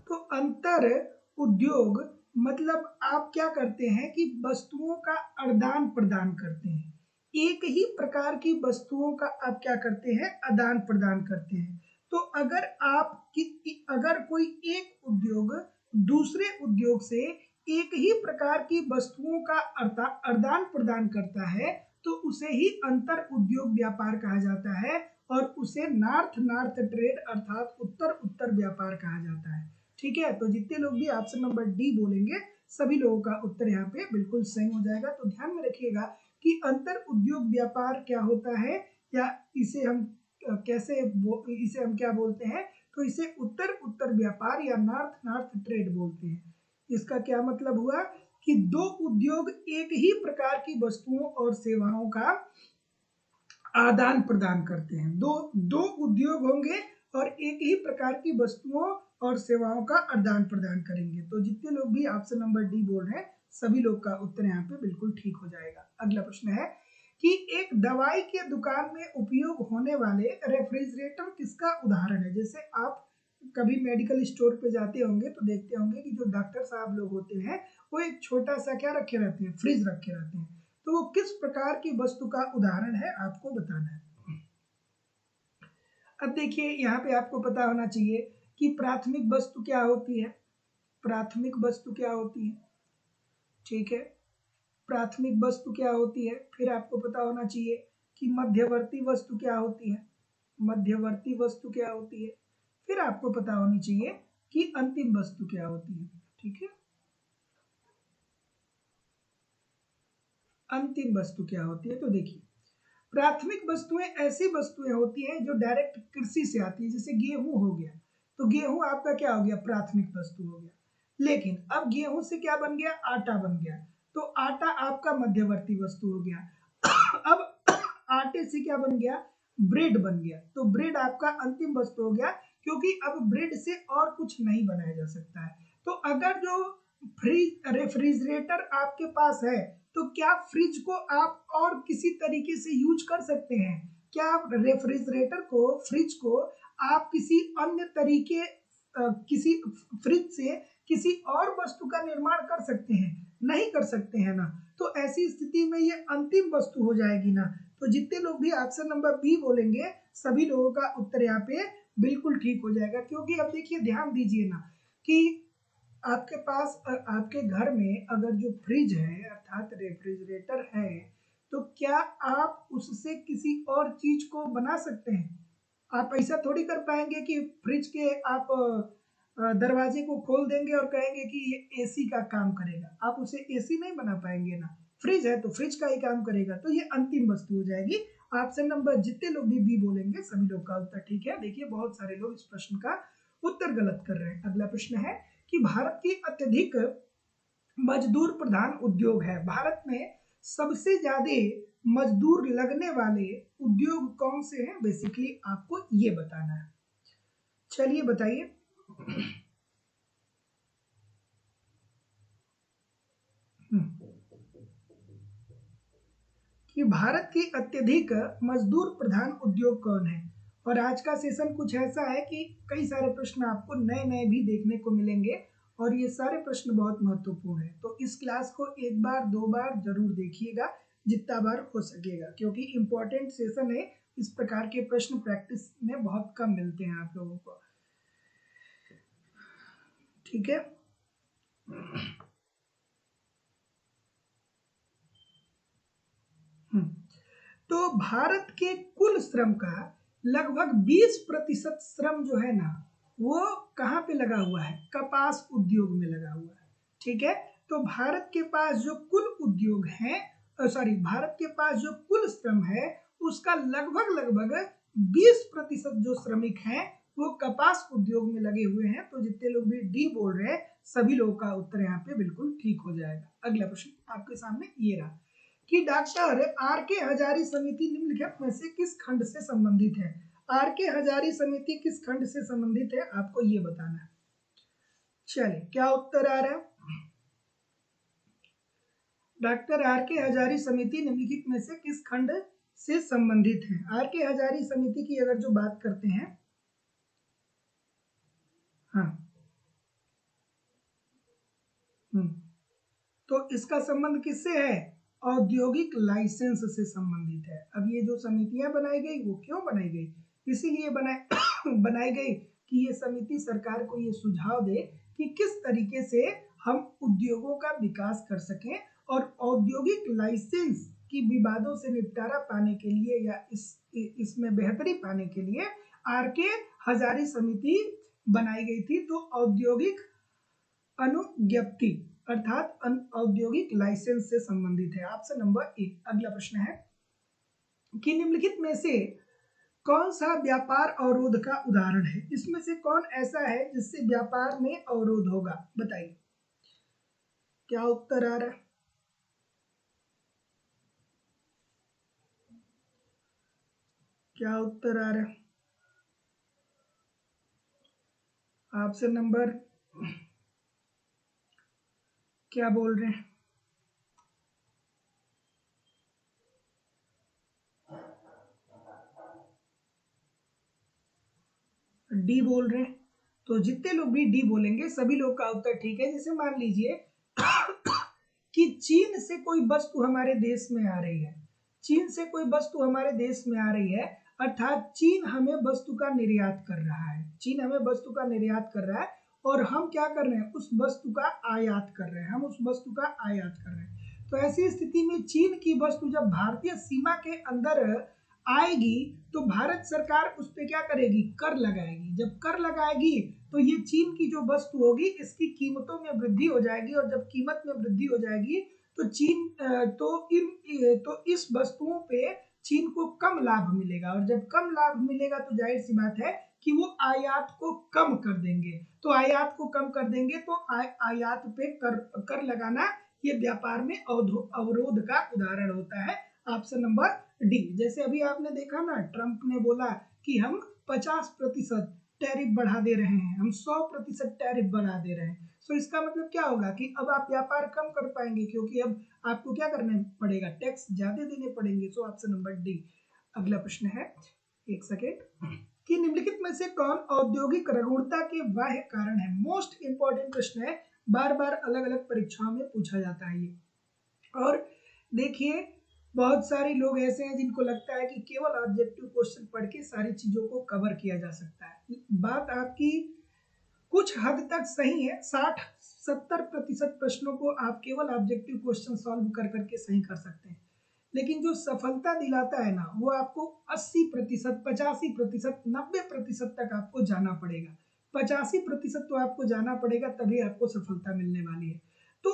तो अंतर उद्योग मतलब आप क्या करते हैं कि वस्तुओं का आदान प्रदान करते हैं। एक ही प्रकार की वस्तुओं का आप क्या करते हैं, आदान प्रदान करते हैं। तो अगर कोई एक उद्योग दूसरे उद्योग से एक ही प्रकार की वस्तुओं का आदान प्रदान करता है तो उसे ही अंतर उद्योग व्यापार कहा जाता है, और उसे नॉर्थ नॉर्थ ट्रेड अर्थात उत्तर उत्तर व्यापार कहा जाता है। ठीक है, तो जितने लोग भी ऑप्शन नंबर डी बोलेंगे सभी लोगों का उत्तर यहाँ पे बिल्कुल सही हो जाएगा। तो ध्यान में रखिएगा कि अंतर उद्योग व्यापार क्या होता है, या इसे हम इसे हम क्या बोलते हैं, तो इसे उत्तर उत्तर व्यापार या नॉर्थ नॉर्थ ट्रेड बोलते हैं। इसका क्या मतलब हुआ कि दो उद्योग एक ही प्रकार की वस्तुओं और सेवाओं का आदान प्रदान करते हैं। दो उद्योग होंगे और एक ही प्रकार की वस्तुओं और सेवाओं का आदान प्रदान करेंगे। तो जितने लोग भी ऑप्शन नंबर डी बोल रहे हैं सभी लोग का उत्तर यहाँ पे बिल्कुल ठीक हो जाएगा। अगला प्रश्न है कि एक दवाई के दुकान में उपयोग होने वाले रेफ्रिजरेटर किसका उदाहरण है? जैसे आप कभी मेडिकल स्टोर पे जाते होंगे तो देखते होंगे कि जो डॉक्टर साहब लोग होते हैं वो एक छोटा सा क्या रखे रहते हैं, फ्रिज रखे रहते हैं। तो वो किस प्रकार की वस्तु का उदाहरण है आपको बताना है। अब देखिए, यहाँ पे आपको पता होना चाहिए कि प्राथमिक वस्तु क्या होती है, प्राथमिक वस्तु क्या होती है, ठीक है, प्राथमिक वस्तु क्या होती है। फिर आपको पता होना चाहिए कि मध्यवर्ती वस्तु क्या होती है, मध्यवर्ती वस्तु क्या होती है। फिर आपको पता होनी चाहिए कि अंतिम वस्तु क्या होती है, ठीक है, अंतिम वस्तु क्या होती है। तो देखिए, प्राथमिक वस्तुएं ऐसी वस्तुएं होती हैं जो डायरेक्ट कृषि से आती है, जैसे गेहूं हो गया, तो गेहूं आपका क्या हो गया, प्राथमिक वस्तु हो गया। लेकिन अब गेहूं से क्या बन गया, आटा बन गया, तो आटा आपका मध्यवर्ती वस्तु हो गया। अब आटे से क्या बन गया, ब्रेड बन गया, तो ब्रेड आपका अंतिम वस्तु हो गया, क्योंकि अब ब्रेड से और कुछ नहीं बनाया जा सकता है। तो अगर जो रेफ्रिजरेटर आपके पास है, तो क्या फ्रिज को आप और किसी तरीके से यूज कर सकते हैं? क्या आप रेफ्रिजरेटर को, फ्रिज को आप किसी अन्य तरीके किसी फ्रिज से किसी और वस्तु का निर्माण कर सकते हैं? नहीं कर सकते हैं ना। तो ऐसी स्थिति में ये अंतिम वस्तु हो जाएगी ना। तो जितने लोग भी ऑप्शन नंबर बी बोलेंगे, सभी लोगों का उत्तर यहाँ पे बिल्कुल ठीक हो जाएगा। क्योंकि अब देखिए, ध्यान दीजिए ना कि आपके पास आपके घर में अगर जो फ्रिज है अर्थात रेफ्रिजरेटर है, तो क्या आप उससे किसी और चीज को बना सकते हैं? आप ऐसा थोड़ी कर पाएंगे कि फ्रिज के आप दरवाजे को खोल देंगे और कहेंगे कि ये एसी का काम करेगा। आप उसे एसी नहीं बना पाएंगे ना। फ्रिज है तो फ्रिज का ही काम करेगा। तो ये अंतिम वस्तु हो जाएगी। ऑप्शन नंबर जितने लोग भी बी बोलेंगे, सभी लोग का उत्तर ठीक है। देखिए, बहुत सारे लोग इस प्रश्न का उत्तर गलत कर रहे हैं। अगला प्रश्न है कि भारत की अत्यधिक मजदूर प्रधान उद्योग है, भारत में सबसे ज्यादा मजदूर लगने वाले उद्योग कौन से हैं? बेसिकली आपको ये बताना है। चलिए बताइए। कि भारत की अत्यधिक मजदूर प्रधान उद्योग कौन है। और आज का सेशन कुछ ऐसा है कि कई सारे प्रश्न आपको नए नए भी देखने को मिलेंगे, और ये सारे प्रश्न बहुत महत्वपूर्ण है। तो इस क्लास को एक बार दो बार जरूर देखिएगा, जितना बार हो सकेगा, क्योंकि इम्पोर्टेंट सेशन है। इस प्रकार के प्रश्न प्रैक्टिस में बहुत कम मिलते हैं आप लोगों को, ठीक है। तो भारत के कुल श्रम का लगभग 20% श्रम जो है ना, वो कहाँ पे लगा हुआ है? कपास उद्योग में लगा हुआ है, ठीक है। तो भारत के पास जो कुल उद्योग है, सॉरी, भारत के पास जो कुल श्रम है, उसका लगभग लगभग 20% जो श्रमिक हैं वो कपास उद्योग में लगे हुए हैं। तो जितने लोग भी डी बोल रहे हैं, सभी लोगों का उत्तर यहाँ पे बिल्कुल ठीक हो जाएगा। अगला प्रश्न आपके सामने ये रहा कि डॉक्टर आर के हजारी समिति निम्नलिखित में से किस खंड से संबंधित है? आर के हजारी समिति किस खंड से संबंधित है, आपको ये बताना है। चलिए, क्या उत्तर आ रहा है? डॉक्टर आर के हजारी समिति निम्नलिखित में से किस खंड से संबंधित है? आर के हजारी समिति की अगर जो बात करते हैं, हाँ, तो इसका संबंध किससे है? औद्योगिक लाइसेंस से संबंधित है। अब ये जो समितियां बनाई गई, वो क्यों बनाई गई? इसीलिए बनाई गई कि ये समिति सरकार को ये सुझाव दे कि किस तरीके से हम उद्योगों का विकास कर सकें, और औद्योगिक लाइसेंस की विवादों से निपटारा पाने के लिए या इसमें बेहतरी पाने के लिए आर के हजारी समिति बनाई गई थी। तो औद्योगिक अनुज्ञप्ति अर्थात औद्योगिक लाइसेंस से संबंधित है। Option number A. अगला प्रश्न है कि निम्नलिखित में से कौन सा व्यापार अवरोध का उदाहरण है? इसमें से कौन ऐसा है जिससे व्यापार में अवरोध होगा? बताइए, क्या उत्तर आ रहा है? क्या उत्तर आ रहा है? ऑप्शन नंबर क्या बोल रहे हैं? डी बोल रहे हैं। तो जितने लोग भी डी बोलेंगे, सभी लोग का उत्तर ठीक है। जैसे मान लीजिए कि चीन से कोई वस्तु हमारे देश में आ रही है, चीन से कोई वस्तु हमारे देश में आ रही है, अर्थात चीन हमें वस्तु का निर्यात कर रहा है, चीन हमें वस्तु का निर्यात कर रहा है और हम क्या कर रहे हैं, उस वस्तु का आयात कर रहे हैं, हम उस वस्तु का आयात कर रहे हैं। तो ऐसी स्थिति में चीन की वस्तु जब भारतीय सीमा के अंदर आएगी तो भारत सरकार उस पर क्या करेगी, कर लगाएगी। जब कर लगाएगी तो ये चीन की जो वस्तु होगी इसकी कीमतों में वृद्धि हो जाएगी, और जब कीमत में वृद्धि हो जाएगी तो चीन तो इस वस्तुओं पे चीन को कम लाभ मिलेगा, और जब कम लाभ मिलेगा तो जाहिर सी बात है कि वो आयात को कम कर देंगे। तो आयात को कम कर देंगे तो आयात पे कर लगाना ये व्यापार में अवरोध का उदाहरण होता है। Option number D. जैसे अभी आपने देखा ना, ट्रंप ने बोला कि हम 50% टैरिफ बढ़ा दे रहे हैं, हम 100% टैरिफ बढ़ा दे रहे हैं। सो इसका मतलब क्या होगा कि अब आप व्यापार कम कर पाएंगे, क्योंकि अब आपको क्या करना पड़ेगा, टैक्स ज्यादा देने पड़ेंगे। सो ऑप्शन नंबर डी। अगला प्रश्न है, एक सेकेंड, कि निम्नलिखित में से कौन औद्योगिक रुग्णता के बाह्य कारण है। मोस्ट इंपॉर्टेंट प्रश्न है, बार बार अलग अलग परीक्षाओं में पूछा जाता है ये। और देखिए, बहुत सारे लोग ऐसे हैं जिनको लगता है कि केवल ऑब्जेक्टिव क्वेश्चन पढ़ के सारी चीजों को कवर किया जा सकता है। बात आपकी कुछ हद तक सही है, 60-70% प्रश्नों को आप केवल ऑब्जेक्टिव क्वेश्चन सॉल्व कर करके सही कर सकते हैं, लेकिन जो सफलता दिलाता है ना, वो आपको 80%, 85%, 90% तक आपको जाना पड़ेगा। 85% तो आपको जाना पड़ेगा, तभी आपको सफलता मिलने वाली है। तो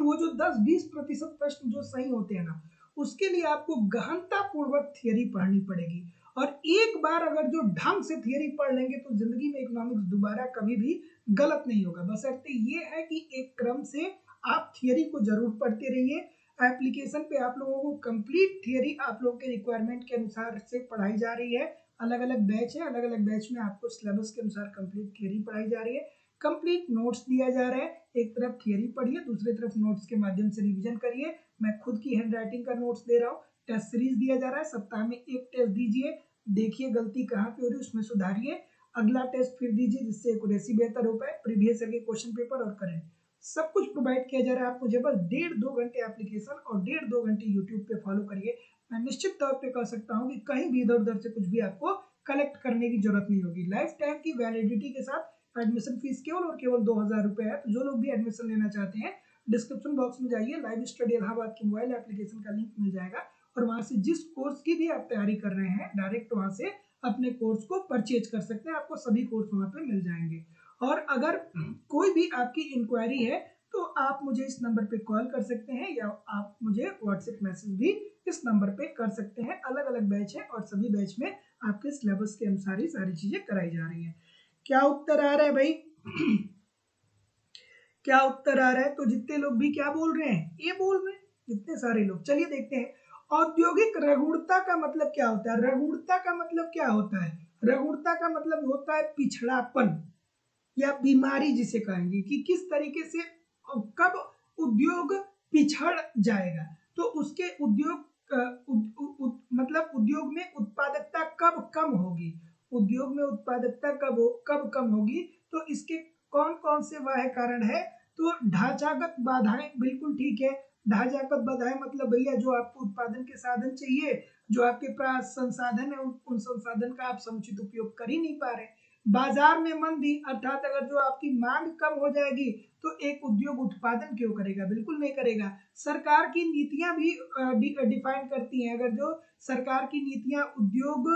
वो जो 10-20% प्रश्न जो सही होते हैं ना, उसके लिए आपको गहनता पूर्वक थियरी पढ़नी पड़ेगी। और एक बार अगर जो ढंग से थियरी पढ़ लेंगे तो जिंदगी में इकोनॉमिक्स दोबारा कभी भी गलत नहीं होगा। बशर्ते ये है कि एक क्रम से आप थियरी को जरूर पढ़ते रहिए। एप्लीकेशन पे आप लोगों को कंप्लीट थियरी आप लोगों के रिक्वायरमेंट के अनुसार से पढ़ाई जा रही है। अलग अलग बैच है, अलग अलग बैच में आपको सिलेबस के अनुसार कंप्लीट थियरी पढ़ाई जा रही है, कंप्लीट नोट्स दिया जा रहा है। एक तरफ थियरी पढ़िए, दूसरी तरफ नोट्स के माध्यम से रिवीजन करिए। मैं खुद की हैंड राइटिंग का नोट्स दे रहा हूँ। टेस्ट सीरीज दिया जा रहा है, सप्ताह में एक टेस्ट दीजिए, देखिए गलती कहाँ पे हो रही है, उसमें सुधारिए। अगला टेस्ट फिर दीजिए, जिससे एक्यूरेसी बेहतर हो पाए। प्रीवियस ईयर के क्वेश्चन पेपर और करंट सब कुछ प्रोवाइड किया जा रहा है। आप मुझे बस 1.5-2 घंटे एप्लीकेशन और 1.5-2 घंटे यूट्यूब पे फॉलो करिए। मैं निश्चित तौर पे कह सकता हूँ कि कहीं भी इधर उधर से कुछ भी आपको कलेक्ट करने की जरूरत नहीं होगी। लाइफ टाइम की वैलिडिटी के साथ एडमिशन फीस केवल और केवल 2000 रुपए है। तो जो लोग भी एडमिशन लेना चाहते हैं, डिस्क्रिप्शन बॉक्स में जाइए, लाइव स्टडी इलाहाबाद की मोबाइल एप्लीकेशन का लिंक मिल जाएगा, और वहां से जिस कोर्स की भी आप तैयारी कर रहे हैं, डायरेक्ट वहां से अपने कोर्स को परचेज कर सकते हैं। आपको सभी कोर्स वहां पे मिल जाएंगे। और अगर कोई भी आपकी इंक्वायरी है तो आप मुझे इस नंबर पे कॉल कर सकते हैं, या आप मुझे व्हाट्सएप मैसेज भी इस नंबर पे कर सकते हैं। अलग अलग बैच है और सभी बैच में आपके सिलेबस के अनुसार ही सारी चीजें कराई जा रही हैं। क्या उत्तर आ रहा है भाई? क्या उत्तर आ रहा है? तो जितने लोग भी क्या बोल रहे हैं, ये बोल रहे हैं जितने सारे लोग। चलिए देखते हैं, औद्योगिक रुग्णता का मतलब क्या होता है। रुग्णता का मतलब क्या होता है? रुग्णता का मतलब होता है पिछड़ापन या बीमारी, जिसे कहेंगे कि किस तरीके से कब उद्योग पिछड़ जाएगा। तो उसके उद्योग मतलब उद्योग में उत्पादकता कब कम होगी, उद्योग में उत्पादकता कब कम होगी। तो इसके कौन कौन से वाह कारण है? तो ढांचागत बाधाएं, बिल्कुल ठीक है। ढांचागत बाधाएं मतलब भैया जो आपको उत्पादन के साधन चाहिए, जो आपके पास संसाधन है, उन संसाधन का आप समुचित उपयोग कर ही नहीं पा रहे। बाजार में मंदी, अर्थात अगर जो आपकी मांग कम हो जाएगी तो एक उद्योग उत्पादन क्यों करेगा? बिल्कुल नहीं करेगा। सरकार की नीतियां भी डिफाइन करती हैं। अगर जो सरकार की नीतियां उद्योग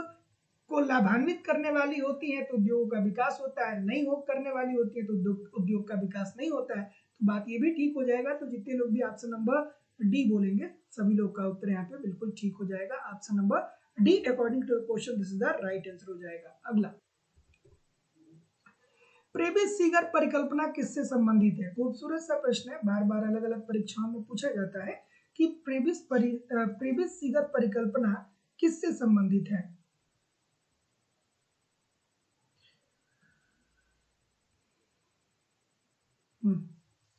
को लाभान्वित करने वाली होती हैं तो उद्योगों का विकास होता है, नहीं हो करने वाली होती है तो उद्योग का विकास नहीं होता है। तो बात ये भी ठीक हो जाएगा। तो जितने लोग भी ऑप्शन नंबर डी बोलेंगे, सभी लोग का उत्तर यहाँ पे बिल्कुल ठीक हो जाएगा। Option number D according to question this is the right answer हो जाएगा। अगला, प्रेबिस सीगर परिकल्पना किससे संबंधित है? खूबसूरत सा प्रश्न है, बार बार अलग अलग परीक्षाओं में पूछा जाता है कि प्रेबिस सीगर परिकल्पना किससे संबंधित है।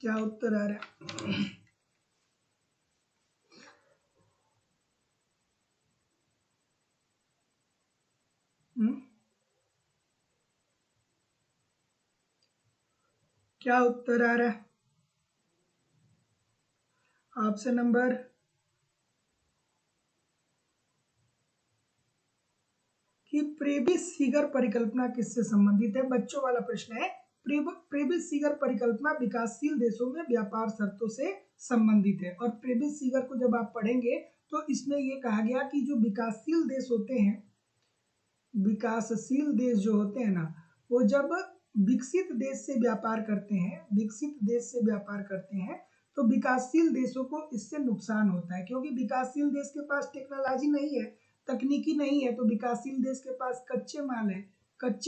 क्या उत्तर आ रहा है? क्या उत्तर आ रहा है? ऑप्शन नंबर प्रेबिस-सीगर परिकल्पना किससे संबंधित है? बच्चों वाला प्रश्न है। प्रेबिस-सीगर परिकल्पना विकासशील देशों में व्यापार शर्तों से संबंधित है। और प्रेबिस-सीगर को जब आप पढ़ेंगे तो इसमें ये कहा गया कि जो विकासशील देश होते हैं, विकासशील देश जो होते हैं ना, वो जब विकसित देश से व्यापार करते हैं, विकसित देश से व्यापार करते हैं, तो विकासशील देशों को इससे नुकसान होता है, क्योंकि विकासशील देश के पास टेक्नोलॉजी नहीं है, तकनीकी नहीं है, तो विकासशील देश के पास कच्चे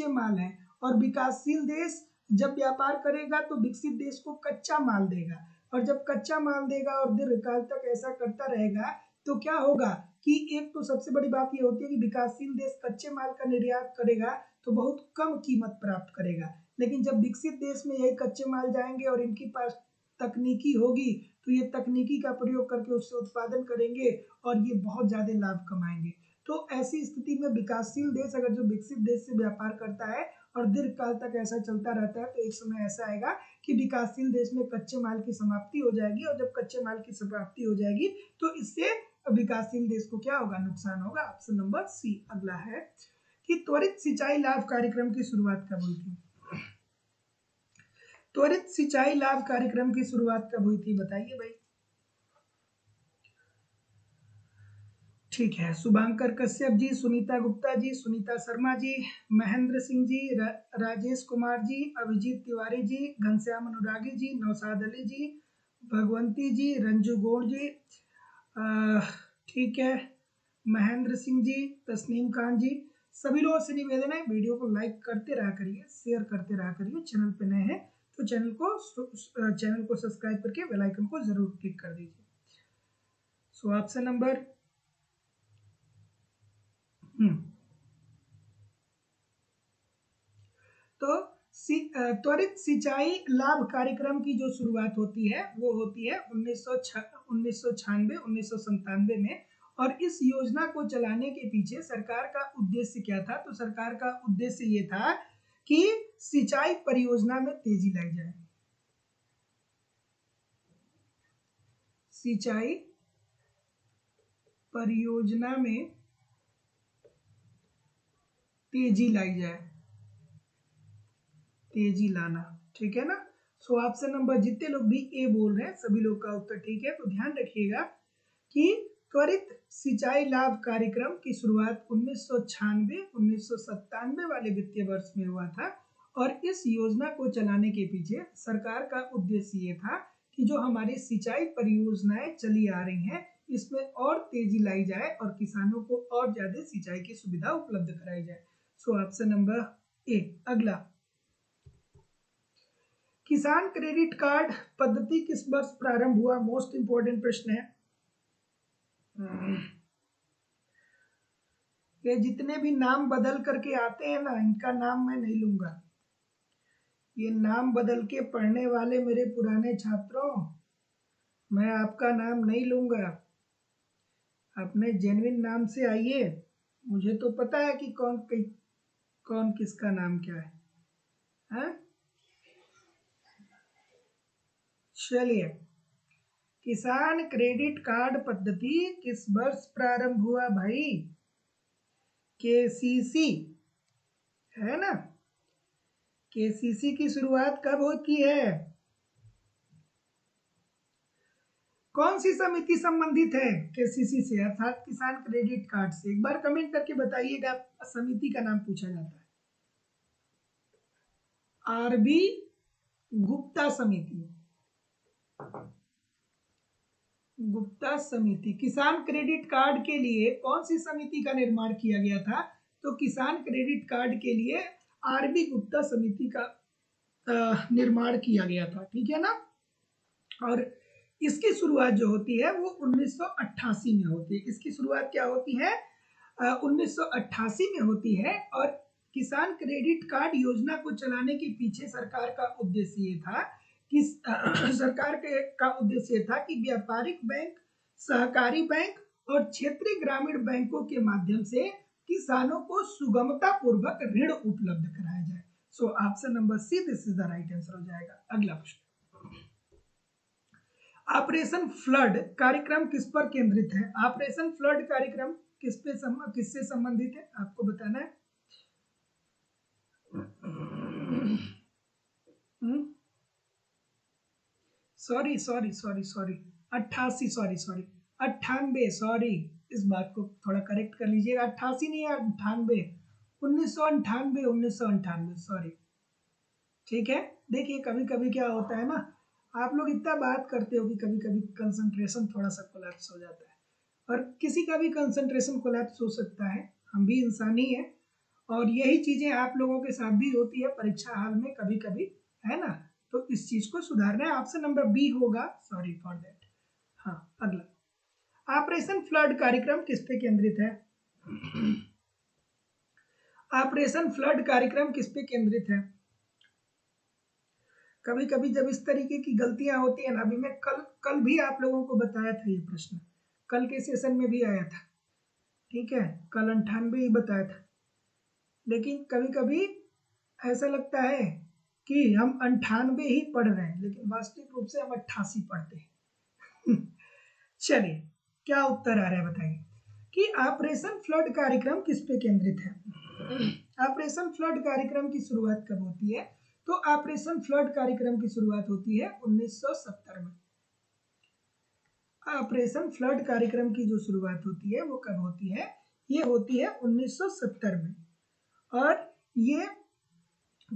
माल है, और विकासशील देश जब व्यापार करेगा तो विकसित देश को कच्चा माल देगा, और जब कच्चा माल देगा और दीर्घकाल तक ऐसा करता रहेगा तो क्या होगा कि एक तो सबसे बड़ी बात ये होती है कि विकासशील देश कच्चे माल का निर्यात करेगा तो बहुत कम कीमत प्राप्त करेगा, लेकिन जब विकसित देश में यही कच्चे माल जाएंगे और इनके पास तकनीकी होगी तो ये तकनीकी का प्रयोग करके उससे उत्पादन करेंगे और ये बहुत ज्यादा लाभ कमाएंगे। तो ऐसी स्थिति में विकासशील देश अगर जो विकसित देश से व्यापार करता है और दीर्घकाल तक ऐसा चलता रहता है तो एक समय ऐसा आएगा कि विकासशील देश में कच्चे माल की समाप्ति हो जाएगी, और जब कच्चे माल की समाप्ति हो जाएगी तो इससे विकासशील देश को क्या होगा? नुकसान होगा। Option number C. अगला है कि त्वरित सिंचाई लाभ कार्यक्रम की शुरुआत कब हुई थी? त्वरित सिंचाई लाभ कार्यक्रम की शुरुआत कब हुई थी? बताइए भाई। ठीक है, शुभांकर कश्यप जी, सुनीता गुप्ता जी, सुनीता शर्मा जी, महेंद्र सिंह जी, राजेश कुमार जी, अभिजीत तिवारी जी, घनश्याम अनुरागी जी, नौशाद अली जी, भगवंती जी, रंजू गौड़ जी, ठीक है, महेंद्र सिंह जी, तस्नीम खान जी। सभी लोगों से निवेदन है वीडियो को लाइक करते रहा करिए, शेयर करते रहा करिए, चैनल पे नए हैं तो चैनल को सब्सक्राइब करके बेल आइकन को जरूर क्लिक कर दीजिए। सो ऑप्शन नंबर तो त्वरित सिंचाई लाभ कार्यक्रम की जो शुरुआत होती है वो होती है 1996 में, और इस योजना को चलाने के पीछे सरकार का उद्देश्य क्या था? तो सरकार का उद्देश्य ये था कि सिंचाई परियोजना में तेजी लाई जाए, सिंचाई परियोजना में तेजी लाई जाए, तेजी लाना। ठीक है ना? सो ऑप्शन नंबर, जितने लोग भी ए बोल रहे हैं सभी लोग का उत्तर ठीक है। तो ध्यान रखिएगा कि त्वरित सिंचाई लाभ कार्यक्रम की शुरुआत 1996-1997 वाले वित्तीय वर्ष में हुआ था, और इस योजना को चलाने के पीछे सरकार का उद्देश्य ये था कि जो हमारी सिंचाई परियोजनाएं चली आ रही हैं इसमें और तेजी लाई जाए और किसानों को और ज्यादा सिंचाई की सुविधा उपलब्ध कराई जाए। So option number A. अगला, किसान क्रेडिट कार्ड पद्धति किस वर्ष प्रारंभ हुआ? मोस्ट इंपोर्टेंट प्रश्न है। ये जितने भी नाम बदल करके आते हैं ना, इनका नाम मैं नहीं लूंगा। ये नाम बदल के पढ़ने वाले मेरे पुराने छात्रों, मैं आपका नाम नहीं लूंगा। अपने जेन्युइन नाम से आइए, मुझे तो पता है कि कौन किसका नाम क्या है, हाँ? चलिए, किसान क्रेडिट कार्ड पद्धति किस वर्ष प्रारंभ हुआ भाई? केसीसी है ना? केसीसी की शुरुआत कब होती है? कौन सी समिति संबंधित है केसीसी से, अर्थात किसान क्रेडिट कार्ड से? एक बार कमेंट करके बताइएगा, समिति का नाम पूछा जाता है। आरबी गुप्ता समिति, गुप्ता समिति। किसान क्रेडिट कार्ड के लिए कौन सी समिति का निर्माण किया गया था? तो किसान क्रेडिट कार्ड के लिए आरबी गुप्ता समिति का निर्माण किया गया था। ठीक है ना? और इसकी शुरुआत जो होती है वो 1988 में होती है। इसकी शुरुआत क्या होती है? 1988 में होती है। और किसान क्रेडिट कार्ड योजना को चलाने के पीछे सरकार का उद्देश्य ये था कि का उद्देश्य ये था कि व्यापारिक बैंक, सहकारी बैंक और क्षेत्रीय ग्रामीण बैंकों के माध्यम से किसानों को सुगमता पूर्वक ऋण उपलब्ध कराया जाए। So option number C, this is the right answer हो जाएगा। अगला प्रश्न, ऑपरेशन फ्लड कार्यक्रम किस पर केंद्रित है? ऑपरेशन फ्लड कार्यक्रम किससे संबंधित है? आपको बताना है। Sorry sorry sorry sorry 88, sorry sorry 98, sorry, इस बात को थोड़ा करेक्ट कर लीजिएगा, 88 नहीं है, 98, 1998, 1998, सॉरी। ठीक है, देखिए कभी कभी क्या होता है ना, आप लोग इतना बात करते हो कि कभी कभी कंसंट्रेशन थोड़ा सा कोलैप्स हो जाता है, और किसी का भी कंसंट्रेशन कोलैप्स हो सकता है, हम भी इंसान ही हैं, और यही चीजें आप लोगों के साथ भी होती है परीक्षा हाल में कभी कभी, है ना। तो इस चीज को सुधारना है, ऑप्शन नंबर बी होगा, सॉरी फॉर दैट। हाँ, अगला, ऑपरेशन फ्लड कार्यक्रम किस पे केंद्रित है? ऑपरेशन फ्लड कार्यक्रम किस पे केंद्रित है? कभी कभी जब इस तरीके की गलतियां होती है ना, अभी मैं कल कल भी आप लोगों को बताया था ये प्रश्न, कल के सेशन में भी आया था, ठीक है, कल 98 ही बताया था, लेकिन कभी कभी ऐसा लगता है कि हम 98 ही पढ़ रहे हैं, लेकिन वास्तविक रूप से हम 88 पढ़ते हैं। चलिए, क्या उत्तर आ रहा है बताइए कि ऑपरेशन फ्लड कार्यक्रम किस पे केंद्रित है? ऑपरेशन फ्लड कार्यक्रम की शुरुआत कब होती है? तो ऑपरेशन फ्लड कार्यक्रम की शुरुआत होती है 1970 में। ऑपरेशन फ्लड कार्यक्रम की जो शुरुआत होती है वो कब होती है? ये होती है 1970 में, और ये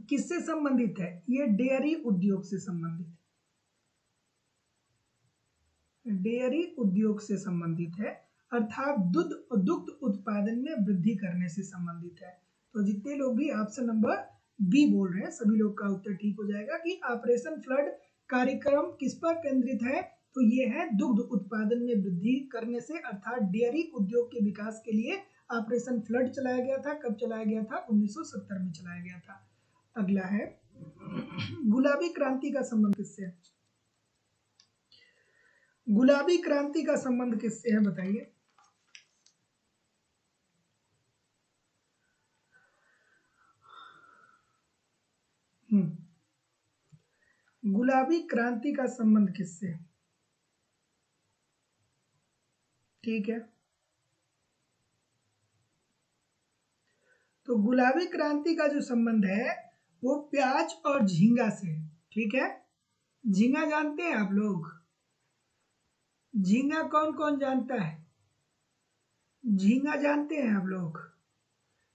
किससे संबंधित है? ये डेयरी उद्योग से संबंधित है, डेयरी उद्योग से संबंधित है, अर्थात दुग्ध उत्पादन में वृद्धि करने से संबंधित है। तो जितने लोग भी ऑप्शन नंबर बी बोल रहे हैं, सभी लोग का उत्तर ठीक हो जाएगा कि ऑपरेशन फ्लड कार्यक्रम किस पर केंद्रित है? तो ये है दुग्ध उत्पादन में वृद्धि करने से, अर्थात डेयरी उद्योग के विकास के लिए ऑपरेशन फ्लड चलाया गया था। कब चलाया गया था? 1970 में चलाया गया था। अगला है, गुलाबी क्रांति का संबंध किससे है? गुलाबी क्रांति का संबंध किससे है बताइए? गुलाबी क्रांति का संबंध किससे है? ठीक है, तो गुलाबी क्रांति का जो संबंध है वो प्याज और झींगा से है। ठीक है, झींगा जानते हैं आप लोग? झींगा कौन कौन जानता है? झींगा जानते हैं आप लोग?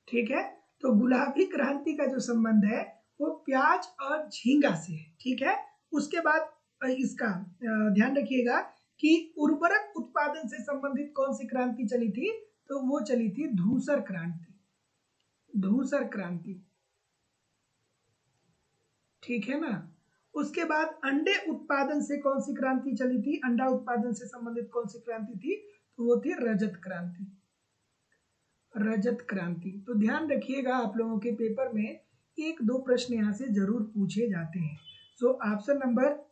ठीक है, तो गुलाबी क्रांति का जो संबंध है वो प्याज और झींगा से है। ठीक है, उसके बाद इसका ध्यान रखिएगा कि उर्वरक उत्पादन से संबंधित कौन सी क्रांति चली थी? तो वो चली थी धूसर क्रांति, धूसर क्रांति। ठीक है ना। उसके बाद अंडे उत्पादन से कौन सी क्रांति चली थी? अंडा उत्पादन से संबंधित कौन सी क्रांति थी? तो वो थी रजत क्रांति, रजत क्रांति। तो ध्यान रखिएगा, आप लोगों के पेपर में एक दो प्रश्न यहाँ से जरूर पूछे जाते हैं। सो ऑप्शन नंबर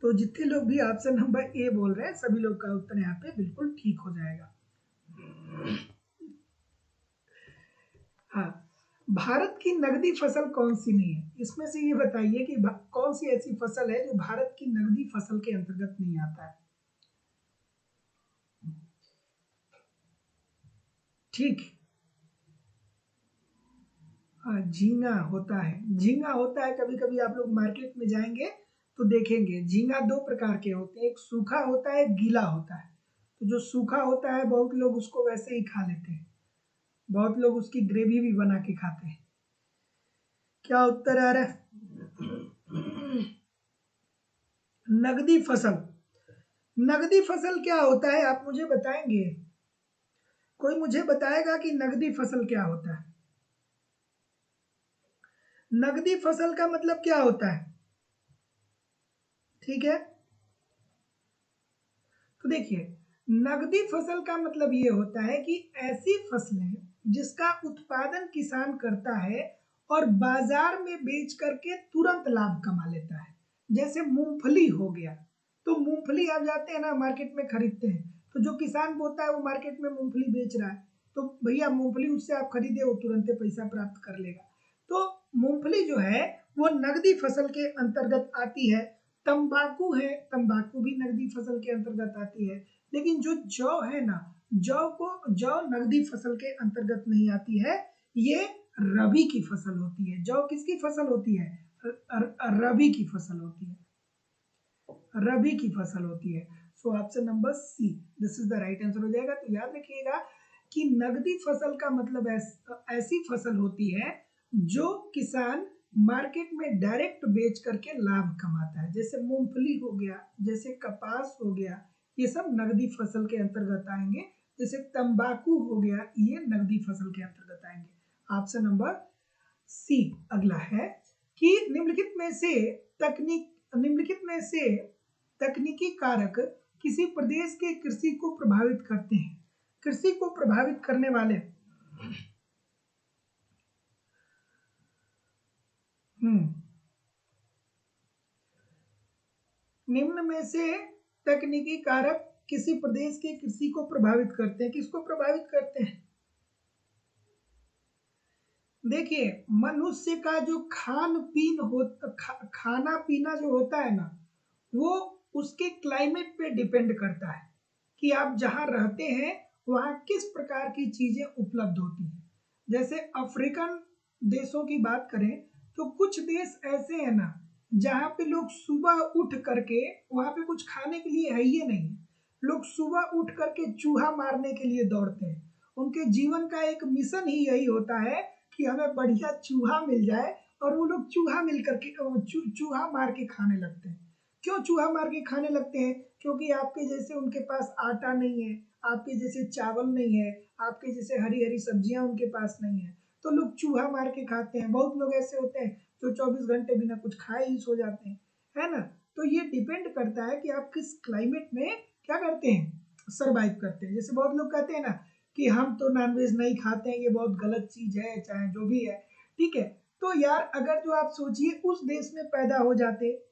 तो जितने लोग भी ऑप्शन नंबर ए बोल रहे हैं, सभी लोग का उत्तर यहाँ पे बिल्कुल ठीक हो जाएगा। हाँ, भारत की नगदी फसल कौन सी नहीं है? इसमें से ये बताइए कि कौन सी ऐसी फसल है जो भारत की नगदी फसल के अंतर्गत नहीं आता है? ठीक, हाँ, झींगा होता है, झींगा होता है। कभी कभी आप लोग मार्केट में जाएंगे तो देखेंगे झींगा दो प्रकार के होते हैं, एक सूखा होता है, एक गीला होता है। तो जो सूखा होता है बहुत लोग उसको वैसे ही खा लेते हैं, बहुत लोग उसकी ग्रेवी भी बना के खाते हैं। क्या उत्तर आ रहा है? नगदी फसल, नगदी फसल क्या होता है आप मुझे बताएंगे? कोई मुझे बताएगा कि नगदी फसल क्या होता है? नगदी फसल का मतलब क्या होता है? ठीक है, तो देखिए, नगदी फसल का मतलब ये होता है कि ऐसी फसलें जिसका उत्पादन किसान करता है और बाजार में बेच करके तुरंत लाभ कमा लेता है। जैसे मूंगफली हो गया, तो मूंगफली आप जाते हैं ना मार्केट में खरीदते हैं, तो जो किसान बोता है वो मार्केट में मूंगफली बेच रहा है, तो भैया मूंगफली उससे आप खरीदे, वो तुरंत पैसा प्राप्त कर लेगा। तो मूंगफली जो है वो नगदी फसल के अंतर्गत आती है। तंबाकू है, तंबाकू भी नगदी फसल के अंतर्गत आती है। लेकिन जो जौ है ना, जौ नगदी फसल के अंतर्गत नहीं आती है, ये रबी की फसल होती है। जौ किसकी फसल होती है? रबी की फसल होती है, रबी की फसल होती है। So option number C this is the right answer हो जाएगा। तो याद रखिएगा कि नगदी फसल का मतलब ऐसी फसल होती है जो किसान मार्केट में डायरेक्ट बेच करके लाभ कमाता है। जैसे मूंगफली हो गया, जैसे कपास हो गया, ये सब नगदी फसल के अंतर्गत आएंगे। जैसे तंबाकू हो गया, ये नगदी फसल के अंतर्गत आएंगे। ऑप्शन नंबर सी अगला है कि निम्नलिखित में से तकनीकी कारक किसी प्रदेश के कृषि को प्रभावित करते हैं। कृषि को प्रभावित करने वाले निम्न में से तकनीकी कारक किसी प्रदेश के कृषि को प्रभावित करते हैं। किसको प्रभावित करते हैं? देखिए, मनुष्य का जो खाना पीना जो होता है ना, वो उसके क्लाइमेट पे डिपेंड करता है कि आप जहाँ रहते हैं वहाँ किस प्रकार की चीजें उपलब्ध होती हैं। जैसे अफ्रीकन देशों की बात करें तो कुछ देश ऐसे हैं ना जहाँ पे लोग सुबह उठ करके, वहाँ पे कुछ खाने के लिए है ही नहीं, लोग सुबह उठ करके चूहा मारने के लिए दौड़ते हैं। उनके जीवन का एक मिशन ही यही होता है कि हमें बढ़िया चूहा मिल जाए, और वो लोग चूहा मिल करके चूहा मार के खाने लगते हैं। क्यों चूहा मार के खाने लगते हैं? क्योंकि आपके जैसे उनके पास आटा नहीं है, आपके जैसे चावल नहीं है, आपके जैसे हरी हरी सब्जियां उनके पास नहीं है, तो लोग चूहा मार के खाते हैं। बहुत लोग ऐसे होते हैं जो 24 घंटे बिना कुछ खाए ही सो जाते हैं, है ना। तो ये डिपेंड करता है कि आप किस क्लाइमेट में क्या करते हैं, सरवाइव करते हैं। जैसे बहुत लोग कहते हैं ना कि हम तो नॉनवेज नहीं खाते हैं, ये बहुत गलत चीज है, चाहे जो भी है, ठीक है। तो यार अगर जो आप सोचिए उस देश में पैदा हो जाते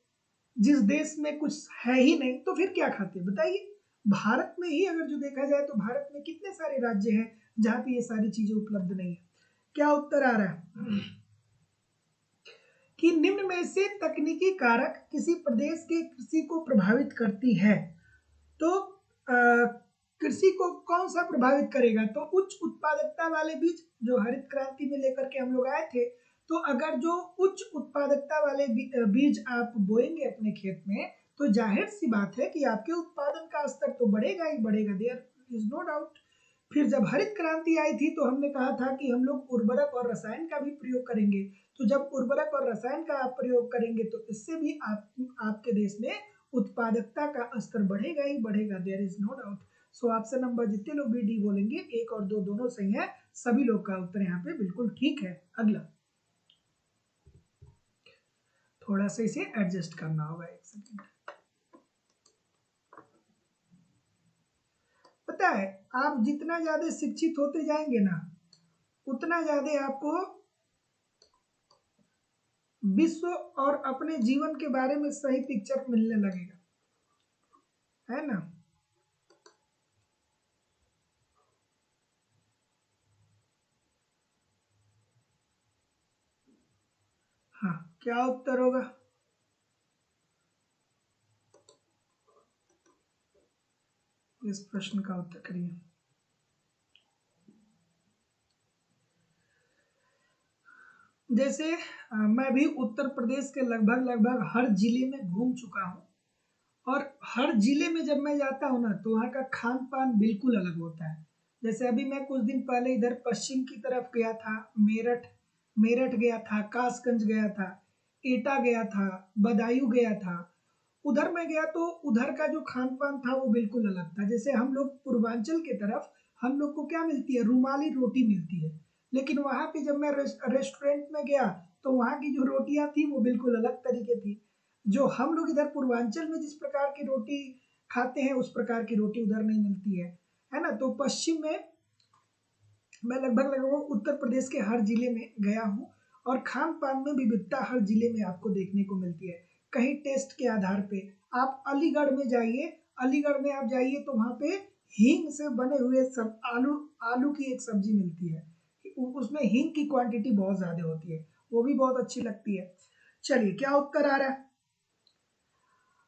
जिस देश में कुछ है ही नहीं, तो फिर क्या खाते बताइए। भारत में ही अगर जो देखा जाए तो भारत में कितने सारे राज्य हैं जहाँ पे ये सारी चीजें उपलब्ध नहीं है। क्या उत्तर आ रहा है कि निम्न में से तकनीकी कारक किसी प्रदेश के कृषि को प्रभावित करती है। तो कृषि को कौन सा प्रभावित करेगा? तो उच्च उत्पादकता वाले बीज जो हरित क्रांति में लेकर के हम लोग आए थे, तो अगर जो उच्च उत्पादकता वाले बीज आप बोएंगे अपने खेत में, तो जाहिर सी बात है कि आपके उत्पादन का स्तर तो बढ़ेगा ही बढ़ेगा, देयर इज नो डाउट। फिर जब हरित क्रांति आई थी तो हमने कहा था कि हम लोग उर्वरक और रसायन का भी प्रयोग करेंगे। तो जब उर्वरक और रसायन का आप प्रयोग करेंगे तो इससे भी आपके देश में उत्पादकता का स्तर बढ़ेगा ही बढ़ेगा, there is no doubt. So option number जितने लोग भी डी बोलेंगे, एक और दो दोनों सही है, सभी लोग का उत्तर यहाँ पे बिल्कुल ठीक है। अगला थोड़ा सा इसे एडजस्ट करना होगा, एक सेकंड। पता है आप जितना ज्यादा शिक्षित होते जाएंगे ना, उतना ज्यादा आपको विश्व और अपने जीवन के बारे में सही पिक्चर मिलने लगेगा, है ना। हाँ, क्या उत्तर होगा? इस प्रश्न का उत्तर करिए। जैसे मैं भी उत्तर प्रदेश के लगभग लगभग हर जिले में घूम चुका हूँ, और हर जिले में जब मैं जाता हूँ ना तो वहाँ का खान पान बिल्कुल अलग होता है। जैसे अभी मैं कुछ दिन पहले इधर पश्चिम की तरफ गया था, मेरठ मेरठ गया था, कासगंज गया था, एटा गया था, बदायूं गया था। उधर मैं गया तो उधर का जो खान पान था वो बिल्कुल अलग था। जैसे हम लोग पूर्वांचल के तरफ हम लोग को क्या मिलती है, रुमाली रोटी मिलती है, लेकिन वहां पे जब मैं रेस्टोरेंट में गया तो वहां की जो रोटियां थी वो बिल्कुल अलग तरीके थी। जो हम लोग इधर पूर्वांचल में जिस प्रकार की रोटी खाते हैं उस प्रकार की रोटी उधर नहीं मिलती है ना। तो पश्चिम में मैं लगभग लगभग उत्तर प्रदेश के हर जिले में गया हूँ, और खान पान में विविधता हर जिले में आपको देखने को मिलती है। कहीं टेस्ट के आधार पे आप अलीगढ़ में जाइए, अलीगढ़ में आप जाइए तो वहाँ पे हींग से बने हुए सब आलू आलू की एक सब्जी मिलती है, उसमें हींग की क्वांटिटी बहुत ज्यादा होती है, वो भी बहुत अच्छी लगती है। चलिए क्या उत्तर आ रहा है?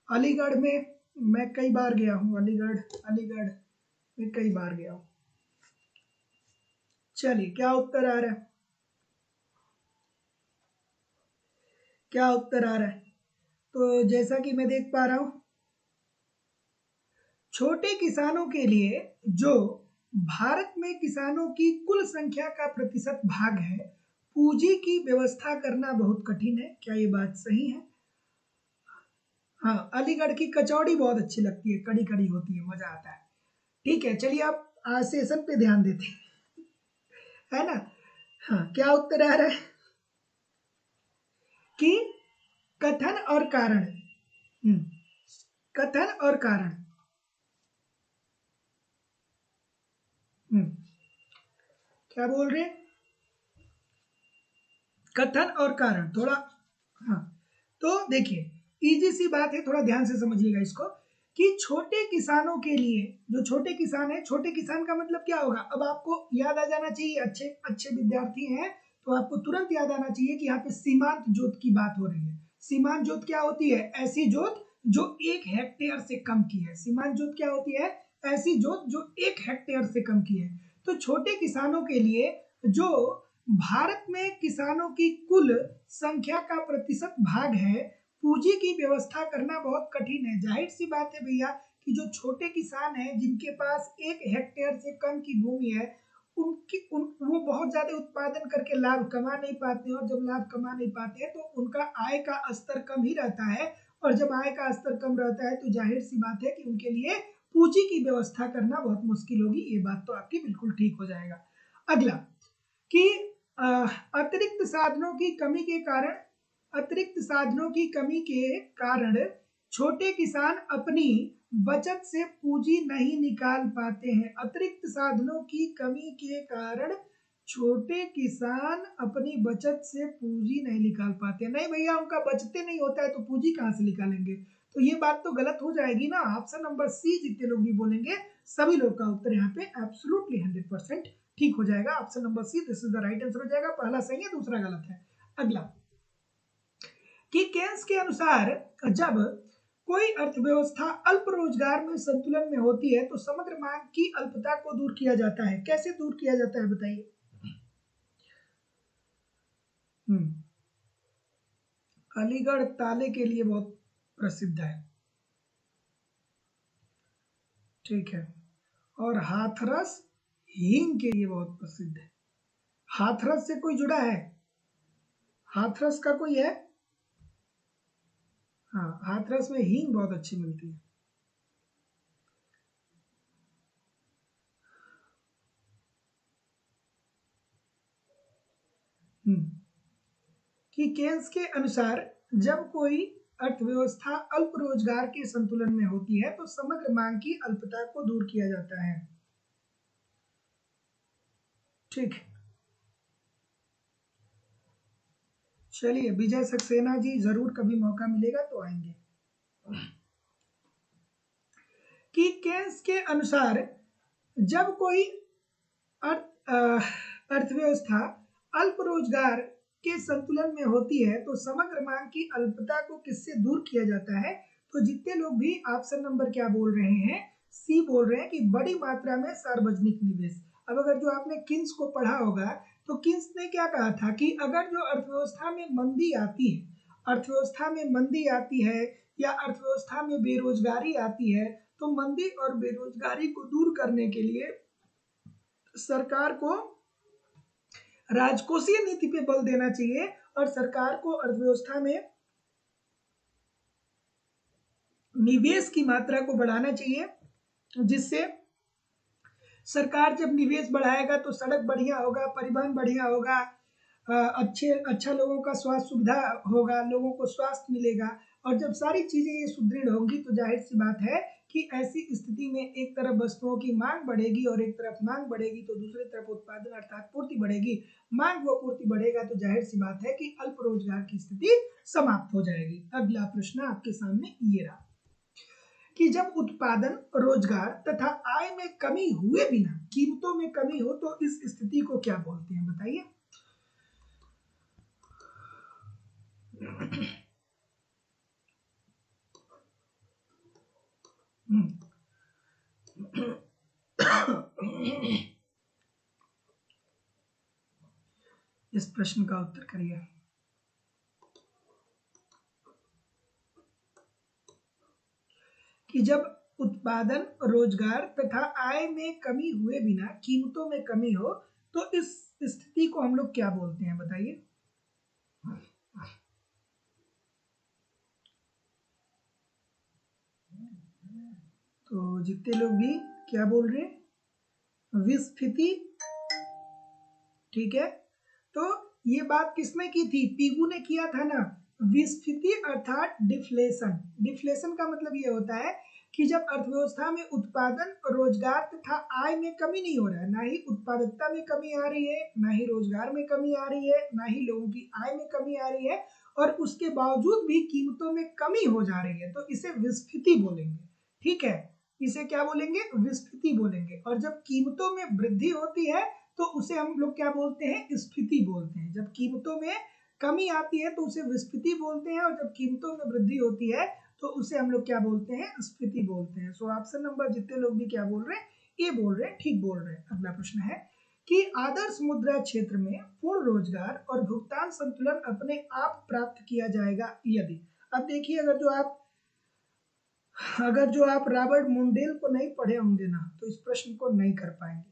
अलीगढ़ में मैं कई बार गया हूँ, अलीगढ़ अलीगढ़ में कई बार गया हूँ। चलिए क्या उत्तर आ रहा है? क्या उत्तर आ रहा है? तो जैसा कि मैं देख पा रहा हूं, छोटे किसानों के लिए जो भारत में किसानों की कुल संख्या का प्रतिशत भाग है, पूंजी की व्यवस्था करना बहुत कठिन है। क्या ये बात सही है? हाँ, अलीगढ़ की कचौड़ी बहुत अच्छी लगती है, कड़ी कड़ी होती है, मजा आता है। ठीक है, चलिए आप आज सेशन पे ध्यान देते हैं, है ना? हाँ, क्या उत्तर आ रहा है कि कथन और कारण। हम्म, कथन और कारण। हम्म, क्या बोल रहे हैं? कथन और कारण थोड़ा। हाँ, तो देखिए, इजी सी बात है, थोड़ा ध्यान से समझिएगा इसको कि छोटे किसानों के लिए, जो छोटे किसान है, छोटे किसान का मतलब क्या होगा? अब आपको याद आ जाना चाहिए, अच्छे अच्छे विद्यार्थी हैं तो आपको तुरंत याद आना चाहिए कि यहाँ पे सीमांत जोत की बात हो रही है। सीमांत जोत क्या होती है? ऐसी जोत जो 1 हेक्टेयर से कम की है। सीमांत जोत क्या होती है? ऐसी जोत जो 1 हेक्टेयर से कम की है। तो छोटे किसानों के लिए जो भारत में किसानों की कुल संख्या का प्रतिशत भाग है, पूंजी की व्यवस्था करना बहुत कठिन है। जाहिर सी बात है भैया कि जो छोटे किसान हैं जिनके पास 1 हेक्टेयर से कम की भूमि है, वो बहुत ज्यादा उत्पादन करके लाभ कमा नहीं पाते हैं, और जब लाभ कमा नहीं पाते हैं तो उनका आय का स्तर कम ही रहता है। और जब आय का स्तर कम रहता है तो जाहिर सी बात है कि उनके लिए पूंजी की व्यवस्था करना बहुत मुश्किल होगी। ये बात तो आपकी बिल्कुल ठीक हो जाएगा। अगला कि अतिरिक्त साधनों की कमी के कारण, अतिरिक्त साधनों की कमी के कारण छोटे किसान अपनी बचत से पूंजी नहीं निकाल पाते हैं। अतिरिक्त साधनों की कमी के कारण छोटे किसान अपनी बचत से पूंजी नहीं निकाल पाते। नहीं भैया, उनका बचते नहीं होता है तो पूंजी कहाँ से निकालेंगे? तो ये बात तो गलत हो जाएगी ना। ऑप्शन नंबर सी जितने लोग भी बोलेंगे सभी लोग का उत्तर यहाँ पे एब्सोल्युटली 100% ठीक हो जाएगा। Option number C this is the right answer हो जाएगा। पहला सही है, दूसरा गलत है। अगला कि केन्स के अनुसार जब कोई अर्थव्यवस्था अल्प रोजगार में संतुलन में होती है तो समग्र मांग की अल्पता को दूर किया जाता है। कैसे दूर किया जाता है बताइए? अलीगढ़ ताले के लिए बहुत प्रसिद्ध है, ठीक है। और हाथरस हींग के लिए बहुत प्रसिद्ध है। हाथरस से कोई जुड़ा है? हाथरस का कोई है? हाँ, हाथरस में हींग बहुत अच्छी मिलती है। कि केन्स के अनुसार जब कोई अर्थव्यवस्था अल्प रोजगार के संतुलन में होती है तो समग्र मांग की अल्पता को दूर किया जाता है। ठीक है, चलिए विजय सक्सेना जी, जरूर कभी मौका मिलेगा तो आएंगे। कि केन्स के अनुसार जब कोई अर्थव्यवस्था अल्प रोजगार के संतुलन में होती है तो समग्र मांग की अल्पता को किससे दूर किया जाता है? तो जितने लोग भी ऑप्शन नंबर क्या बोल रहे हैं, सी बोल रहे हैं कि बड़ी मात्रा में सार्वजनिक निवेश। अब अगर जो आपने किन्स को पढ़ा होगा तो किन्स ने क्या कहा था कि अगर जो अर्थव्यवस्था में मंदी आती है, अर्थव्यवस्था में मंदी आती है या अर्थव्यवस्था में बेरोजगारी आती है, तो मंदी और बेरोजगारी को दूर करने के लिए सरकार को राजकोषीय नीति पे बल देना चाहिए और सरकार को अर्थव्यवस्था में निवेश की मात्रा को बढ़ाना चाहिए, जिससे सरकार जब निवेश बढ़ाएगा तो सड़क बढ़िया होगा, परिवहन बढ़िया होगा, अच्छा लोगों का स्वास्थ्य सुविधा होगा, लोगों को स्वास्थ्य मिलेगा। और जब सारी चीजें ये सुदृढ़ होंगी तो जाहिर सी बात है कि ऐसी स्थिति में एक तरफ वस्तुओं की मांग बढ़ेगी और एक तरफ मांग बढ़ेगी तो दूसरी तरफ उत्पादन अर्थात पूर्ति बढ़ेगी। मांग व पूर्ति बढ़ेगा तो जाहिर सी बात है कि अल्प रोजगार की स्थिति समाप्त हो जाएगी। अगला प्रश्न आपके सामने ये रहा कि जब उत्पादन, रोजगार तथा आय में कमी हुए बिना कीमतों में कमी हो तो इस स्थिति को क्या बोलते हैं बताइए? इस प्रश्न का उत्तर करिए। कि जब उत्पादन, रोजगार तथा आय में कमी हुए बिना कीमतों में कमी हो तो इस स्थिति को हम लोग क्या बोलते हैं, बताइए। तो जितने लोग भी क्या बोल रहे हैं, विस्फीति। ठीक है, तो ये बात किसने की थी, पीगू ने किया था ना। विस्फीति अर्थात डिफ्लेशन। डिफ्लेशन का मतलब ये होता है कि जब अर्थव्यवस्था में उत्पादन, रोजगार तथा आय में कमी नहीं हो रहा है, ना ही उत्पादकता में कमी आ रही है, ना ही रोजगार में कमी आ रही है, ना ही लोगों की आय में कमी आ रही है, और उसके बावजूद भी कीमतों में कमी हो जा रही है, तो इसे विस्फीति बोलेंगे। ठीक है, इसे क्या बोलेंगे, विस्फीति बोलेंगे। और जब कीमतों में वृद्धि होती है तो उसे हम लोग क्या बोलते हैं, स्फीति बोलते हैं। जब कीमतों में कमी आती है तो उसे विस्फीति बोलते हैं, और जब कीमतों में वृद्धि होती है तो उसे हम लोग क्या बोलते हैं, स्फीति बोलते हैं। सो ऑप्शन नंबर जितने लोग भी क्या बोल रहे हैं, ए बोल रहे हैं, ठीक बोल रहे हैं। अगला प्रश्न है कि आदर्श मुद्रा क्षेत्र में पूर्ण रोजगार और भुगतान संतुलन अपने आप प्राप्त किया जाएगा यदि। अब देखिए, अगर जो आप रॉबर्ट मुंडेल को नहीं पढ़े होंगे ना तो इस प्रश्न को नहीं कर पाएंगे।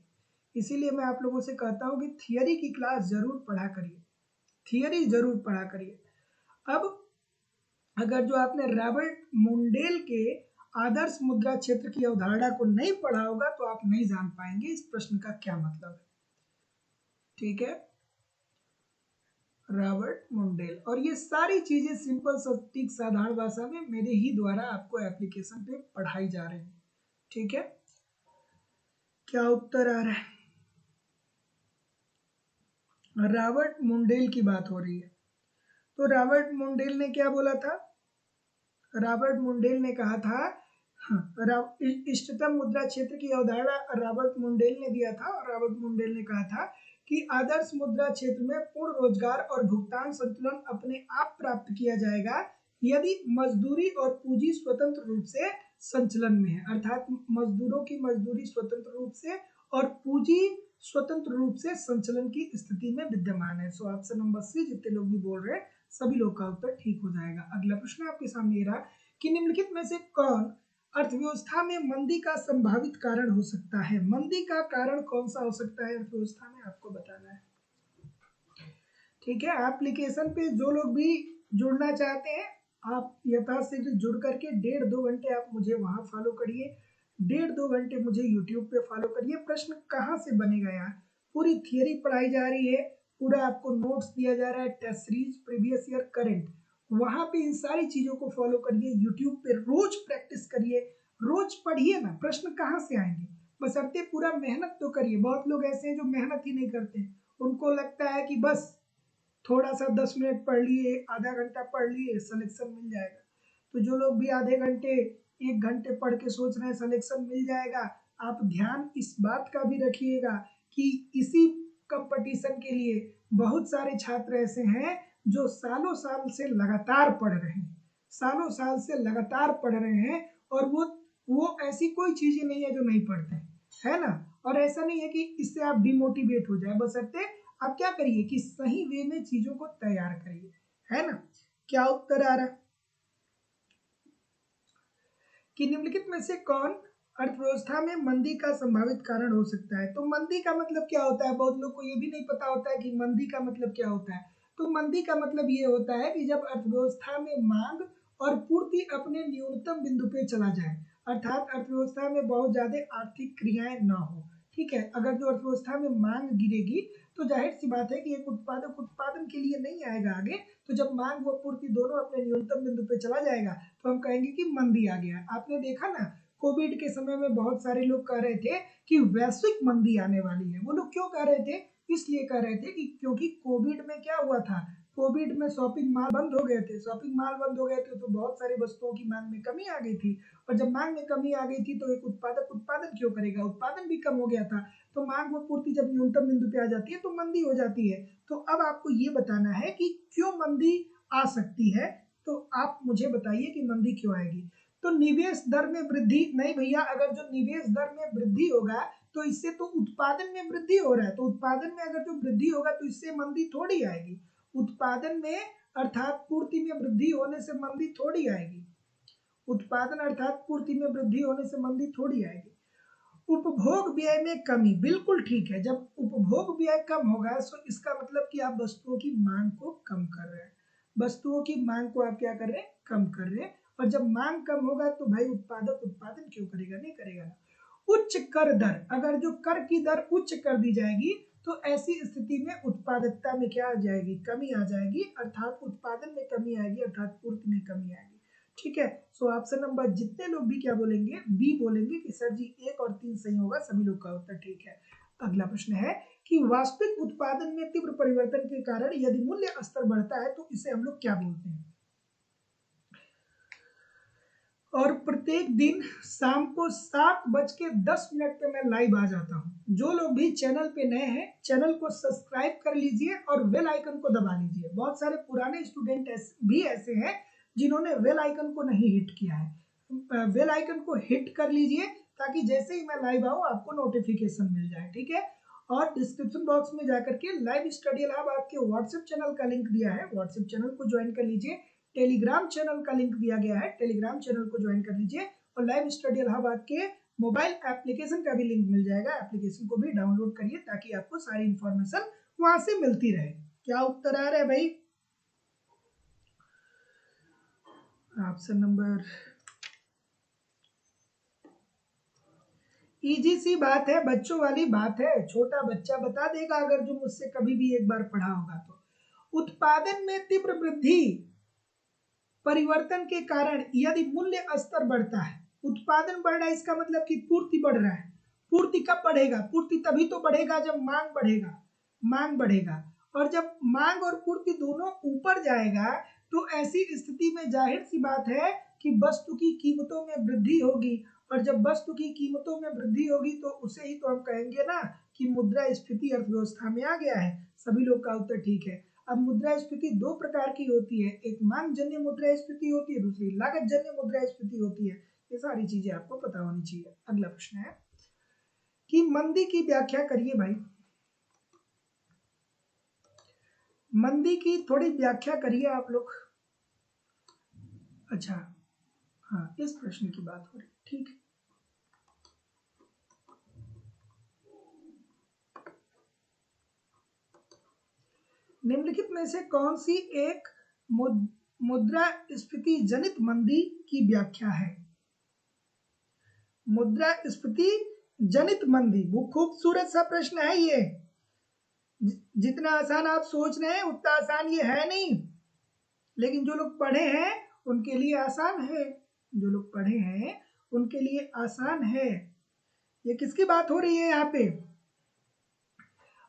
इसीलिए मैं आप लोगों से कहता हूं कि थियरी की क्लास जरूर पढ़ा करिए, थियरी जरूर पढ़ा करिए। अब अगर जो आपने रॉबर्ट मुंडेल के आदर्श मुद्रा क्षेत्र की अवधारणा को नहीं पढ़ा होगा तो आप नहीं जान पाएंगे इस प्रश्न का क्या मतलब है। ठीक है, रॉबर्ट मुंडेल। और ये सारी चीजें सिंपल सटीक साधारण भाषा में मेरे ही द्वारा आपको एप्लीकेशन पे पढ़ाई जा रही है। ठीक है, क्या उत्तर आ रहा है, रॉबर्ट मुंडेल की बात हो रही है। तो रॉबर्ट मुंडेल ने क्या बोला था, रॉबर्ट मुंडेल ने कहा था, इष्टतम मुद्रा क्षेत्र की अवधारणा रॉबर्ट मुंडेल ने दिया था, और रॉबर्ट मुंडेल ने कहा था कि आदर्श मुद्रा क्षेत्र में पूर्ण रोजगार और भुगतान संतुलन अपने आप प्राप्त किया जाएगा यदि मजदूरी और पूंजी स्वतंत्र रूप से संचलन में है। अर्थात मजदूरों की मजदूरी स्वतंत्र रूप से और पूंजी स्वतंत्र रूप से संचलन की स्थिति में विद्यमान है। सो ऑप्शन नंबर सी जितने लोग भी बोल रहे हैं सभी लोग का उत्तर ठीक हो जाएगा। अगला प्रश्न आपके सामने रहा कि निम्नलिखित में से कौन अर्थव्यवस्था में मंदी का संभावित कारण हो सकता है। मंदी का कारण कौन सा हो सकता है अर्थव्यवस्था में, आपको बताना है। ठीक है, एप्लीकेशन पे जो लोग भी जुड़ना चाहते हैं आप यथाशीघ्र जुड़ करके 1.5-2 घंटे आप मुझे वहां फॉलो करिए, 1.5-2 घंटे मुझे यूट्यूब पे फॉलो करिए। प्रश्न कहाँ से बनेगा यार, पूरी थियरी पढ़ाई जा रही है, पूरा आपको नोट्स दिया जा रहा है, test series, previous year, current, वहां पे इन सारी चीजों को फॉलो करिए, यूट्यूब पे रोज प्रैक्टिस करिए, रोज पढ़िए ना, प्रश्न कहाँ से आएंगे, बशर्ते पूरा मेहनत तो करिए। बहुत लोग ऐसे हैं जो मेहनत ही नहीं करते, उनको लगता है कि बस थोड़ा सा 10 मिनट पढ़ लिए, आधा घंटा पढ़ लिए, सिलेक्शन मिल जाएगा। तो जो लोग भी आधे घंटे 1 घंटे पढ़ के सोच रहे हैं सिलेक्शन मिल जाएगा, आप ध्यान इस बात का भी रखिएगा कि इसी कंपटीशन के लिए बहुत सारे छात्र ऐसे हैं जो सालों साल से लगातार पढ़ रहे हैं, सालों साल से लगातार पढ़ रहे हैं, और वो ऐसी कोई चीजें नहीं है जो नहीं पढ़ते हैं, है ना। और ऐसा नहीं है कि इससे आप डिमोटिवेट हो जाए, बशर्ते आप क्या करिए कि सही वे में चीजों को तैयार करिए, है ना। क्या उत्तर आ रहा है कि निम्नलिखित में से कौन अर्थव्यवस्था में मंदी का संभावित कारण हो सकता है। तो मंदी का मतलब क्या होता है, बहुत लोग को ये भी नहीं पता होता है कि मंदी का मतलब क्या होता है। तो मंदी का मतलब ये होता है कि जब अर्थव्यवस्था में मांग और पूर्ति अपने न्यूनतम बिंदु पे चला जाए, अर्थात अर्थव्यवस्था में बहुत ज्यादा आर्थिक क्रियाएं ना हो। ठीक है, अगर जो अर्थव्यवस्था में मांग गिरेगी तो जाहिर सी बात है कि एक उत्पादक उत्पादन के लिए नहीं आएगा आगे, तो जब मांग व पूर्ति दोनों अपने न्यूनतम बिंदु पे चला जाएगा तो हम कहेंगे कि मंदी आ गया। आपने देखा ना, कोविड के समय में बहुत सारे लोग कह रहे थे कि वैश्विक मंदी आने वाली है। वो लोग क्यों कह रहे थे, इसलिए कह रहे थे कि क्योंकि कोविड में क्या हुआ था, कोविड में शॉपिंग मॉल बंद हो गए थे, शॉपिंग मॉल बंद हो गए थे तो बहुत सारी वस्तुओं की मांग में कमी आ गई थी, और जब मांग में कमी आ गई थी तो एक उत्पादक उत्पादन क्यों करेगा, उत्पादन भी कम हो गया था, तो मांग व पूर्ति जब न्यूनतम बिंदु पे आ जाती है तो मंदी हो जाती है। तो अब आपको ये बताना है कि क्यों मंदी आ सकती है, तो आप मुझे बताइए कि मंदी क्यों आएगी। तो निवेश दर में वृद्धि नहीं भैया, अगर जो निवेश दर में वृद्धि होगा तो इससे तो उत्पादन में वृद्धि हो रहा है, तो उत्पादन में अगर जो वृद्धि होगा तो इससे मंदी थोड़ी आएगी, उत्पादन में अर्थात पूर्ति में वृद्धि होने से मंदी थोड़ी आएगी। उत्पादन अर्थात पूर्ति में वृद्धि होने से मंदी थोड़ी आएगी। उपभोग व्यय में कमी, बिल्कुल ठीक है। जब उपभोग व्यय कम होगा तो इसका मतलब कि आप वस्तुओं की मांग को कम कर रहे हैं, वस्तुओं की मांग को आप क्या कर रहे हैं, कम कर रहे हैं। और जब मांग कम होगा तो भाई उत्पादक उत्पादन क्यों करेगा, नहीं करेगा ना। उच्च कर दर, अगर जो कर की दर उच्च कर दी जाएगी तो ऐसी स्थिति में उत्पादकता में क्या आ जाएगी, कमी आ जाएगी, अर्थात उत्पादन में कमी आएगी, अर्थात पूर्ति में कमी आएगी। ठीक है, सो ऑप्शन नंबर जितने लोग भी क्या बोलेंगे, बी बोलेंगे कि सर जी 1 और 3 सही होगा, सभी लोग का उत्तर ठीक है। अगला प्रश्न है कि वास्तविक उत्पादन में तीव्र परिवर्तन के कारण यदि मूल्य स्तर बढ़ता है तो इसे हम लोग क्या बोलते हैं। और प्रत्येक दिन शाम को 7:10 पे मैं लाइव आ जाता हूँ। जो लोग भी चैनल पे नए हैं, चैनल को सब्सक्राइब कर लीजिए और बेल आइकन को दबा लीजिए। बहुत सारे पुराने स्टूडेंट भी ऐसे हैं जिन्होंने बेल आइकन को नहीं हिट किया है। बेल आइकन को हिट कर लीजिए ताकि जैसे ही मैं लाइव आऊँ आपको नोटिफिकेशन मिल जाए। ठीक है, और डिस्क्रिप्शन बॉक्स में जाकर के लाइव स्टडी लैब आपके व्हाट्सएप चैनल का लिंक दिया है, व्हाट्सएप चैनल को ज्वाइन कर लीजिए। टेलीग्राम चैनल का लिंक दिया गया है, टेलीग्राम चैनल को ज्वाइन कर लीजिए। और लाइव स्टडी इलाहाबाद के मोबाइल एप्लीकेशन का भी लिंक मिल जाएगा, एप्लीकेशन को भी डाउनलोड करिए ताकि आपको सारी इंफॉर्मेशन वहां से मिलती रहे। क्या उत्तर आ रहा है भाई? ऑप्शन नंबर, इजी सी बात है, बच्चों वाली बात है, छोटा बच्चा बता देगा अगर जो मुझसे कभी भी एक बार पढ़ा होगा तो। उत्पादन में तीव्र वृद्धि परिवर्तन के कारण यदि मूल्य स्तर बढ़ता है, उत्पादन बढ़ रहा है इसका मतलब कि पूर्ति बढ़ रहा है। पूर्ति कब बढ़ेगा, पूर्ति तभी तो बढ़ेगा जब मांग बढ़ेगा, मांग बढ़ेगा। और जब मांग और पूर्ति दोनों ऊपर जाएगा तो ऐसी स्थिति में जाहिर सी बात है कि वस्तु की कीमतों में वृद्धि होगी। और जब वस्तु की कीमतों में वृद्धि होगी तो उसे ही तो हम कहेंगे ना कि मुद्रास्फीति अर्थव्यवस्था में आ गया है। सभी लोग का उत्तर ठीक है। अब मुद्रास्फीति दो प्रकार की होती है, एक मांग जन्य मुद्रास्फीति होती है, दूसरी लागत जन्य मुद्रास्फीति होती है। ये सारी चीजें आपको पता होनी चाहिए। अगला प्रश्न है कि मंदी की व्याख्या करिए भाई, मंदी की थोड़ी व्याख्या करिए आप लोग। अच्छा हाँ, इस प्रश्न की बात हो रही, ठीक है। निम्नलिखित में से कौन सी एक मुद्रास्फीति जनित मंदी की व्याख्या है। मुद्रास्फीति जनित मंदी, वो खूबसूरत सा प्रश्न है ये। जितना आसान आप सोच रहे हैं उतना आसान ये है नहीं, लेकिन जो लोग पढ़े हैं उनके लिए आसान है, जो लोग पढ़े हैं उनके लिए आसान है। ये किसकी बात हो रही है यहाँ पे?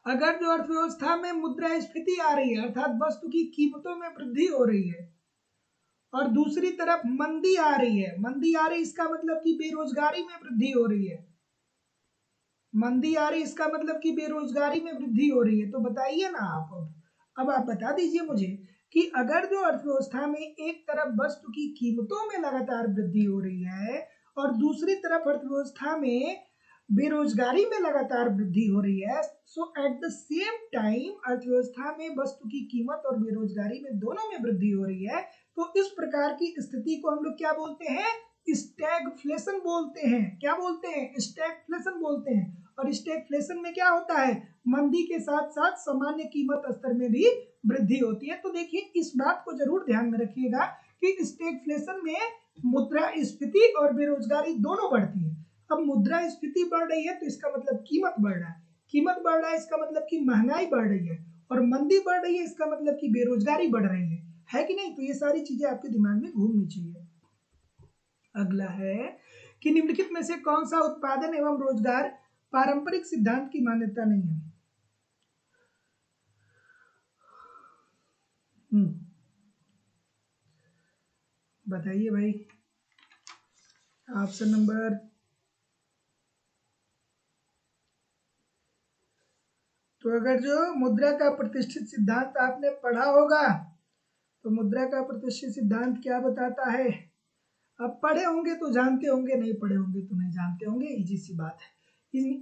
अगर जो अर्थव्यवस्था में मुद्रास्फीति आ रही है अर्थात वस्तु की कीमतों में वृद्धि हो रही है और दूसरी तरफ मंदी आ रही है, मंदी आ रही इसका मतलब कि बेरोजगारी में वृद्धि हो रही है, मंदी आ रही इसका मतलब कि बेरोजगारी में वृद्धि हो रही है। तो बताइए ना आप, अब आप बता दीजिए मुझे कि अगर जो अर्थव्यवस्था में एक तरफ वस्तु की कीमतों में लगातार वृद्धि हो रही है और दूसरी तरफ अर्थव्यवस्था में बेरोजगारी में लगातार वृद्धि हो रही है, सो एट द सेम टाइम अर्थव्यवस्था में वस्तु की कीमत और बेरोजगारी में दोनों में वृद्धि हो रही है, तो इस प्रकार की स्थिति को हम लोग क्या बोलते हैं? स्टैगफ्लेशन बोलते हैं। क्या बोलते हैं? स्टैगफ्लेशन बोलते हैं। और स्टैगफ्लेशन में क्या होता है? मंदी के साथ साथ सामान्य कीमत स्तर में भी वृद्धि होती है। तो देखिए इस बात को जरूर ध्यान में रखिएगा कि स्टैगफ्लेशन में मुद्रास्फीति और बेरोजगारी दोनों बढ़ती है। अब मुद्रास्फीति बढ़ रही है तो इसका मतलब कीमत बढ़ रहा है, कीमत बढ़ रहा है इसका मतलब कि महंगाई बढ़ रही है, और मंदी बढ़ रही है इसका मतलब कि बेरोजगारी बढ़ रही है कि नहीं? तो ये सारी चीजें आपके दिमाग में घूमनी चाहिए। अगला है कि निम्नलिखित में से कौन सा उत्पादन एवं रोजगार पारंपरिक सिद्धांत की मान्यता नहीं है। बताइए भाई। ऑप्शन नंबर, तो अगर जो मुद्रा का प्रतिष्ठित सिद्धांत आपने पढ़ा होगा तो मुद्रा का प्रतिष्ठित सिद्धांत क्या बताता है? अब पढ़े होंगे तो जानते होंगे, नहीं पढ़े होंगे तो नहीं जानते होंगे, इजी सी बात है।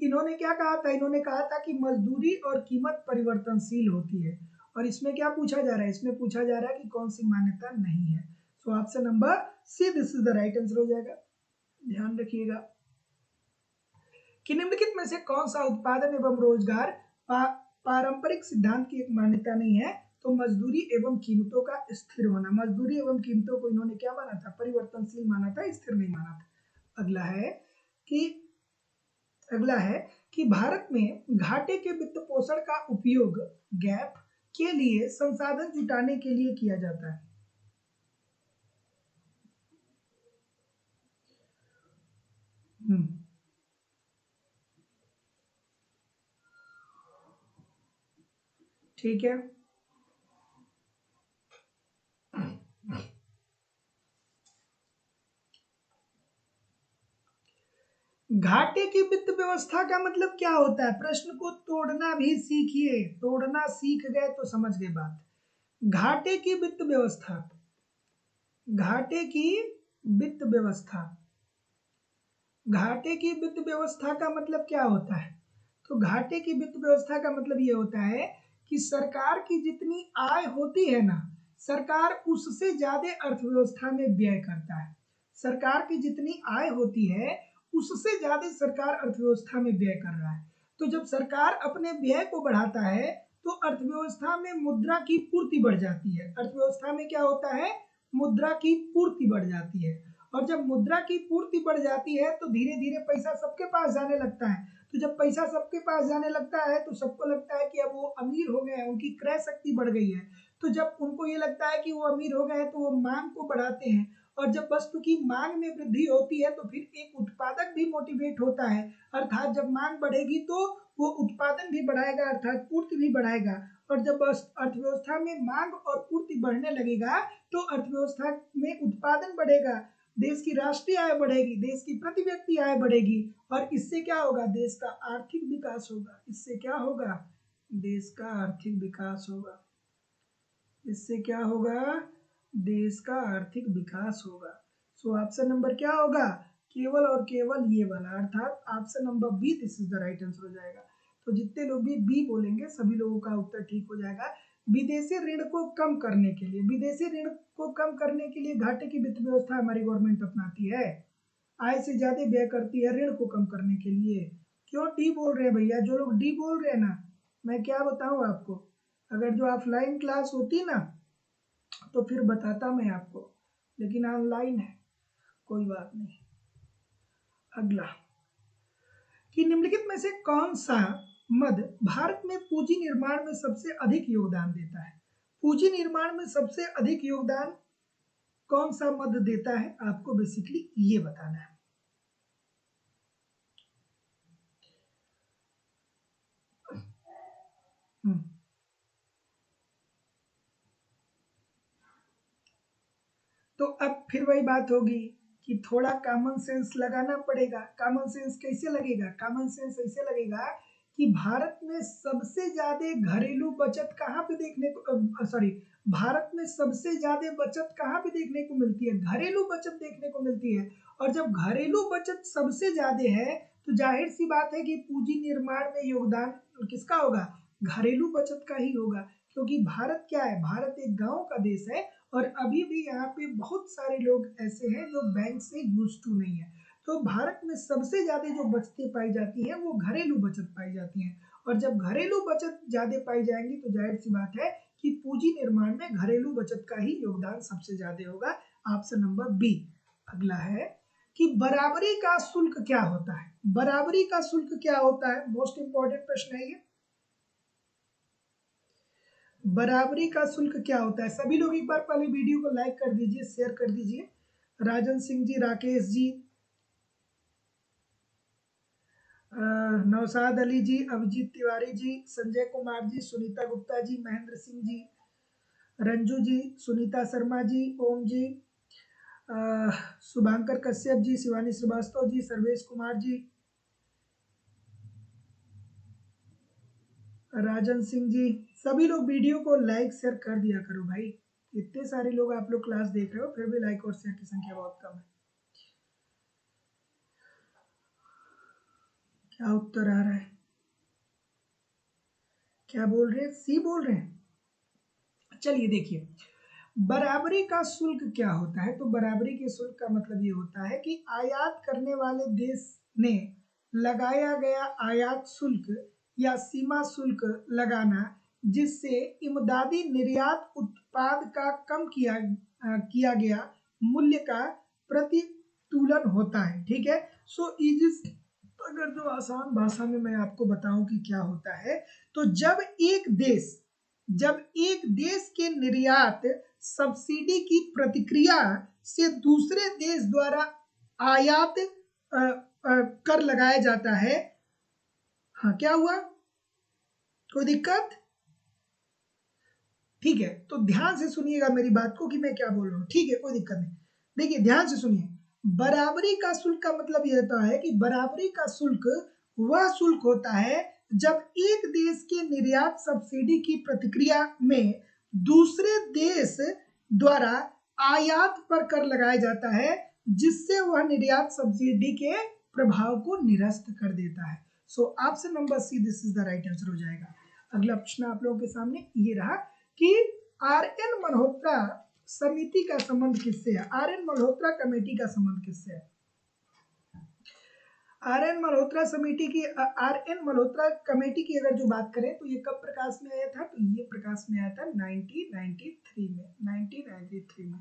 इन्होंने क्या कहा था? इन्होंने कहा था कि मजदूरी और कीमत परिवर्तनशील होती है। और इसमें क्या पूछा जा रहा है? इसमें पूछा जा रहा है कि कौन सी मान्यता नहीं है। So option number C this is the right answer हो जाएगा। ध्यान रखिएगा कि निम्नलिखित में से कौन सा उत्पादन एवं रोजगार पारंपरिक सिद्धांत की एक मान्यता नहीं है। तो मजदूरी एवं कीमतों का स्थिर होना, मजदूरी एवं कीमतों को इन्होंने क्या माना था, परिवर्तनशील माना था, स्थिर नहीं माना था। अगला है कि भारत में घाटे के वित्त पोषण का उपयोग गैप के लिए संसाधन जुटाने के लिए किया जाता है। ठीक है, घाटे की वित्त व्यवस्था का मतलब क्या होता है, प्रश्न को तोड़ना भी सीखिए, तोड़ना सीख गए तो समझ गए बात। घाटे की वित्त व्यवस्था, घाटे की वित्त व्यवस्था, घाटे की वित्त व्यवस्था का मतलब क्या होता है। तो घाटे की वित्त व्यवस्था का मतलब ये होता है कि सरकार की जितनी आय होती है ना, सरकार उससे ज्यादा अर्थव्यवस्था में व्यय करता है। सरकार की जितनी आय होती है उससे ज्यादा सरकार अर्थव्यवस्था में व्यय कर रहा है। तो जब सरकार अपने व्यय को बढ़ाता है तो अर्थव्यवस्था में मुद्रा की पूर्ति बढ़ जाती है। अर्थव्यवस्था में क्या होता है, मुद्रा की पूर्ति बढ़ जाती है। और जब मुद्रा की पूर्ति बढ़ जाती है तो धीरे धीरे पैसा सबके पास जाने लगता है। तो जब पैसा सबके पास जाने लगता है तो सबको लगता है कि अब वो अमीर हो गए हैं, उनकी क्रय शक्ति बढ़ गई है। तो जब उनको ये लगता है कि वो अमीर हो गए हैं तो वो मांग को बढ़ाते हैं। और जब वस्तु की मांग में वृद्धि होती है तो फिर एक उत्पादक भी मोटिवेट होता है, अर्थात जब मांग बढ़ेगी तो वो उत्पादन भी बढ़ाएगा, अर्थात पूर्ति भी बढ़ाएगा। और जब अर्थव्यवस्था में मांग और पूर्ति बढ़ने लगेगा तो अर्थव्यवस्था में उत्पादन बढ़ेगा, देश की राष्ट्रीय आय बढ़ेगी, देश की प्रति व्यक्ति आय बढ़ेगी। और इससे क्या होगा, देश का आर्थिक विकास होगा। इससे क्या होगा, देश का आर्थिक विकास होगा। इससे क्या होगा, देश का आर्थिक विकास होगा। सो ऑप्शन नंबर क्या होगा, केवल और केवल ये वाला, अर्थात option number B this is the right answer हो जाएगा। तो जितने लोग भी बी बोलेंगे सभी लोगों का उत्तर ठीक हो जाएगा। विदेशी ऋण को कम करने के लिए, विदेशी ऋण को कम करने के लिए घाटे की वित्त व्यवस्था हमारी गवर्नमेंट अपनाती है, आय से ज्यादा व्यय करती है ऋण को कम करने के लिए। क्यों डी बोल रहे हैं भैया, जो लोग डी बोल रहे हैं ना, मैं क्या बताऊं आपको, अगर जो ऑफलाइन क्लास होती ना तो फिर बताता मैं आपको, लेकिन ऑनलाइन है, कोई बात नहीं। अगला कि निम्नलिखित में से कौन सा मद भारत में पूंजी निर्माण में सबसे अधिक योगदान देता है। पूंजी निर्माण में सबसे अधिक योगदान कौन सा मद देता है, आपको बेसिकली ये बताना है। तो अब फिर वही बात होगी कि थोड़ा कॉमन सेंस लगाना पड़ेगा। कॉमन सेंस कैसे लगेगा, कॉमन सेंस ऐसे लगेगा कि भारत में सबसे ज्यादा घरेलू बचत कहाँ पे देखने को, सॉरी, भारत में सबसे ज्यादा बचत कहाँ पे देखने को मिलती है, घरेलू बचत देखने को मिलती है। और जब घरेलू बचत सबसे ज्यादा है तो जाहिर सी बात है कि पूंजी निर्माण में योगदान किसका होगा, घरेलू बचत का ही होगा। क्योंकि भारत क्या है, भारत एक गांव का देश है और अभी भी यहाँ पे बहुत सारे लोग ऐसे हैं जो बैंक से यूज टू नहीं है। तो भारत में सबसे ज्यादा जो बचतें पाई जाती हैं वो घरेलू बचत पाई जाती हैं। और जब घरेलू बचत ज्यादा पाई जाएंगी तो जाहिर सी बात है कि पूंजी निर्माण में घरेलू बचत का ही योगदान सबसे ज्यादा होगा। Option number B. अगला है कि बराबरी का शुल्क क्या होता है। बराबरी का शुल्क क्या होता है, मोस्ट इंपॉर्टेंट प्रश्न है ये। बराबरी का शुल्क क्या होता है, सभी लोग एक बार पहले वीडियो को लाइक कर दीजिए, शेयर कर दीजिए। राजन सिंह जी, राकेश जी, नौशाद अली जी, अभिजीत तिवारी जी, संजय कुमार जी, सुनीता गुप्ता जी, महेंद्र सिंह जी, रंजू जी, सुनीता शर्मा जी, ओम जी, शुभांकर कश्यप जी, शिवानी श्रीवास्तव जी, सर्वेश कुमार जी, राजन सिंह जी, सभी लोग वीडियो को लाइक शेयर कर दिया करो भाई। इतने सारे लोग आप लोग क्लास देख रहे हो फिर भी लाइक और शेयर की संख्या बहुत कम है। क्या उत्तर आ रहा है, क्या बोल रहे हैं, सी बोल रहे हैं। चलिए देखिए, बराबरी का शुल्क क्या होता है? तो बराबरी के शुल्क का मतलब ये होता है कि आयात करने वाले देश ने लगाया गया आयात शुल्क या सीमा शुल्क लगाना, जिससे इमदादी निर्यात उत्पाद का कम किया गया मूल्य का प्रतितुलन होता है। ठीक है, सो इजिस्ट अगर जो आसान भाषा में मैं आपको बताऊं कि क्या होता है, तो जब एक देश के निर्यात सब्सिडी की प्रतिक्रिया से दूसरे देश द्वारा आयात कर लगाया जाता है। हाँ, क्या हुआ? कोई दिक्कत? ठीक है, तो ध्यान से सुनिएगा मेरी बात को कि मैं क्या बोल रहा हूँ। ठीक है, कोई दिक्कत नहीं। देखिए, ध्यान से सुनिए। बराबरी का शुल्क का मतलब यह होता है कि बराबरी का शुल्क वह शुल्क होता है जब एक देश के निर्यात सब्सिडी की प्रतिक्रिया में दूसरे देश द्वारा आयात पर कर लगाया जाता है, जिससे वह निर्यात सब्सिडी के प्रभाव को निरस्त कर देता है। So option number C this is the right answer हो जाएगा। अगला प्रश्न आप लोगों के सामने ये रहा कि आर.एन. मल्होत्रा समिति का संबंध किससे है? आर.एन. मल्होत्रा कमेटी का संबंध किससे है? आर.एन. मल्होत्रा कमेटी की अगर जो बात करें तो ये कब प्रकाश में आया था? तो ये प्रकाश में आया था 1993 में।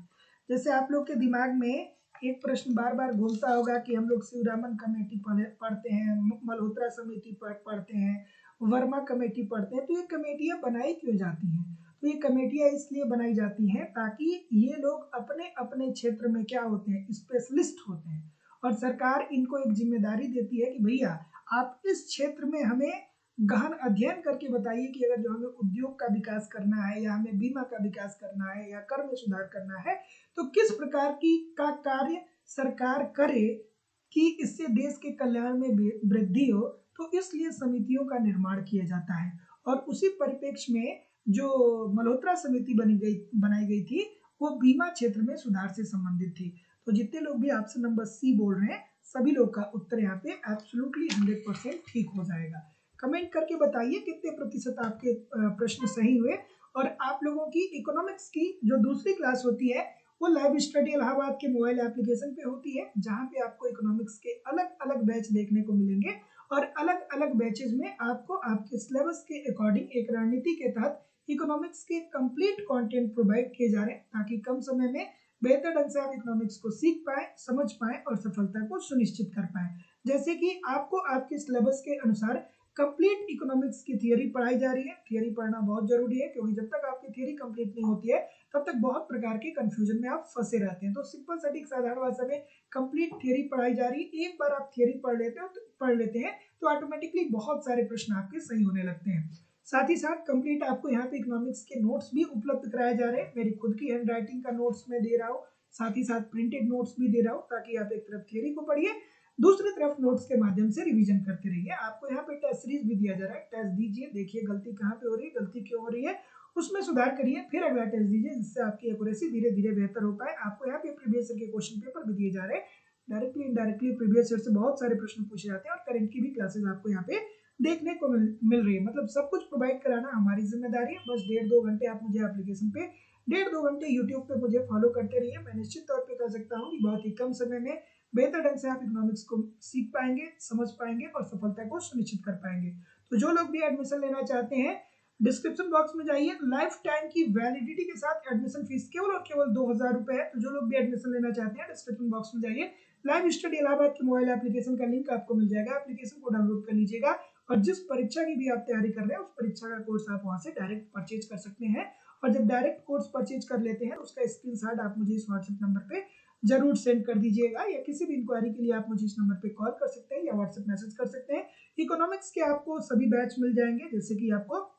जैसे आप लोग के दिमाग में एक प्रश्न बार बार घूमता होगा कि हम लोग शिवरामन कमेटी पढ़ते हैं, मल्होत्रा समिति पढ़ते हैं, वर्मा कमेटी पढ़ते हैं, तो ये कमेटियां बनाई क्यों जाती हैं? तो ये कमेटियां इसलिए बनाई जाती हैं ताकि ये लोग अपने अपने क्षेत्र में क्या होते हैं, स्पेशलिस्ट होते हैं, और सरकार इनको एक जिम्मेदारी देती है कि भैया आप इस क्षेत्र में हमें गहन अध्ययन करके बताइए कि अगर जो हमें उद्योग का विकास करना है, या हमें बीमा का विकास करना है, या कर में सुधार करना है, तो किस प्रकार की का कार्य सरकार करे कि इससे देश के कल्याण में वृद्धि हो। तो इसलिए समितियों का निर्माण किया जाता है, और उसी परिप्रेक्ष्य में जो मल्होत्रा समिति बनाई गई थी, वो बीमा क्षेत्र में सुधार से संबंधित थी। तो जितने लोग भी ऑप्शन नंबर सी बोल रहे हैं, सभी लोग का उत्तर यहाँ पे एब्सोल्युटली 100% ठीक हो जाएगा। कमेंट करके बताइए कितने प्रतिशत आपके प्रश्न सही हुए। और आप लोगों की इकोनॉमिक्स की जो दूसरी क्लास होती है, वो लाइव स्टडी इलाहाबाद के मोबाइल एप्लीकेशन पे होती है, जहाँ पे आपको इकोनॉमिक्स के अलग अलग बैच देखने को मिलेंगे, और अलग अलग बैचेज में आपको आपके सिलेबस के अकॉर्डिंग एक रणनीति के तहत इकोनॉमिक्स के कंप्लीट कंटेंट प्रोवाइड किए जा रहे हैं, ताकि कम समय में बेहतर ढंग से आप इकोनॉमिक्स को सीख पाए, समझ पाए और सफलता को सुनिश्चित कर पाए। जैसे कि आपको आपके सिलेबस के अनुसार कंप्लीट इकोनॉमिक्स की थियरी पढ़ाई जा रही है। थियरी पढ़ना बहुत जरूरी है, क्योंकि जब तक आपकी थियरी कंप्लीट नहीं होती है, तब तक बहुत प्रकार के कंफ्यूजन में आप फंसे रहते हैं। तो सिंपल सटीक साधारण भाषा में कंप्लीट थियरी पढ़ाई जा रही है। एक बार आप थियरी पढ़ लेते हैं तो ऑटोमेटिकली बहुत सारे प्रश्न आपके सही होने लगते हैं। साथ ही साथ कंप्लीट आपको यहाँ पे इकोनॉमिक्स के नोट्स भी उपलब्ध कराए जा रहे हैं। मेरी खुद की हैंड राइटिंग का नोट्स मैं दे रहा हूँ, साथ ही साथ प्रिंटेड नोट्स भी दे रहा हूँ, ताकि आप एक तरफ थियरी को पढ़िए, दूसरी तरफ नोट्स के माध्यम से रिवीजन करते रहिए। आपको यहाँ पे टेस्ट सीरीज भी दिया जा रहा है, टेस्ट दीजिए, देखिए गलती कहाँ पे हो रही है, गलती क्यों हो रही है, उसमें सुधार करिए, फिर अगला टेस्ट दीजिए, जिससे आपकी एक्यूरेसी धीरे धीरे बेहतर हो पाए। आपको यहाँ पे प्रीवियस ईयर के क्वेश्चन पेपर भी दिए जा रहे हैं, डायरेक्टली इनडायरेक्टली प्रीवियस ईयर से बहुत सारे प्रश्न पूछे जाते हैं, और करंट की भी क्लासेस आपको यहाँ पे देखने को मिल रही है। मतलब सब कुछ प्रोवाइड कराना हमारी जिम्मेदारी है। बस 1.5-2 घंटे आप मुझे एप्लीकेशन पे 1.5-2 घंटे यूट्यूब पे मुझे फॉलो करते रहिए। मैं निश्चित तौर पे कह सकता हूँ कि बहुत ही कम समय में बेहतर ढंग से आप इकोनॉमिक्स को सीख पाएंगे, समझ पाएंगे और सफलता को सुनिश्चित कर पाएंगे। तो जो लोग भी एडमिशन लेना चाहते हैं, डिस्क्रिप्शन बॉक्स में जाइए, लाइफ टाइम की वैलिडिटी के साथ एडमिशन फीस केवल और केवल 2000 रुपए है। तो जो लोग भी एडमिशन लेना चाहते हैं, डिस्क्रिप्शन बॉक्स में जाइए, लाइव स्टडी इलाहाबाद के मोबाइल एप्लीकेशन का लिंक आपको मिल जाएगा, एप्लीकेशन को डाउनलोड कर लीजिएगा, और जिस परीक्षा की भी आप तैयारी कर रहे हैं, उस परीक्षा का कोर्स आप वहां से डायरेक्ट परचेज कर सकते हैं। और जब डायरेक्ट कोर्स परचेज कर लेते हैं, उसका स्क्रीनशॉट आप मुझे इस व्हाट्सएप नंबर पे जरूर सेंड कर दीजिएगा, या किसी भी इंक्वायरी के लिए आप मुझे इस नंबर पे कॉल कर सकते हैं या व्हाट्सएप मैसेज कर सकते हैं। इकोनॉमिक्स के आपको सभी बैच मिल जाएंगे, जैसे कि आपको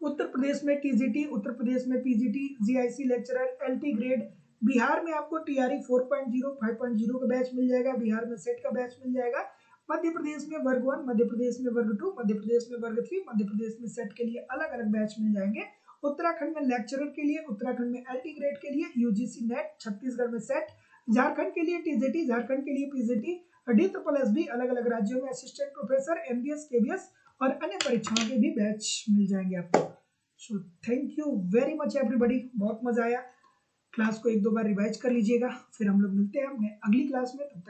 उत्तर प्रदेश में टीजीटी, उत्तर प्रदेश में PGT, GIC lecturer, LT grade, Bihar में आपको टीआरई 4.0 5.0 का बैच मिल जाएगा, बिहार में सेट का बैच मिल जाएगा, मध्य प्रदेश में वर्ग 1, मध्य प्रदेश में वर्ग 2, मध्य प्रदेश में वर्ग 3, मध्य प्रदेश में सेट के लिए अलग अलग बैच मिल जाएंगे, उत्तराखंड में लेक्चरर के लिए, उत्तराखंड में एलटी ग्रेड के लिए यूजीसी नेट, छत्तीसगढ़ में सेट, झारखंड के लिए टीजीटी, झारखंड के लिए पीजीटी, डी अलग अलग राज्यों में असिस्टेंट प्रोफेसर, एमबीएस, केबीएस और अन्य परीक्षाओं के भी बैच मिल जाएंगे आपको। So thank you very much everybody, बहुत मजा आया। क्लास को एक दो बार रिवाइज कर लीजिएगा, फिर हम लोग मिलते हैं अपने अगली क्लास में। तब तक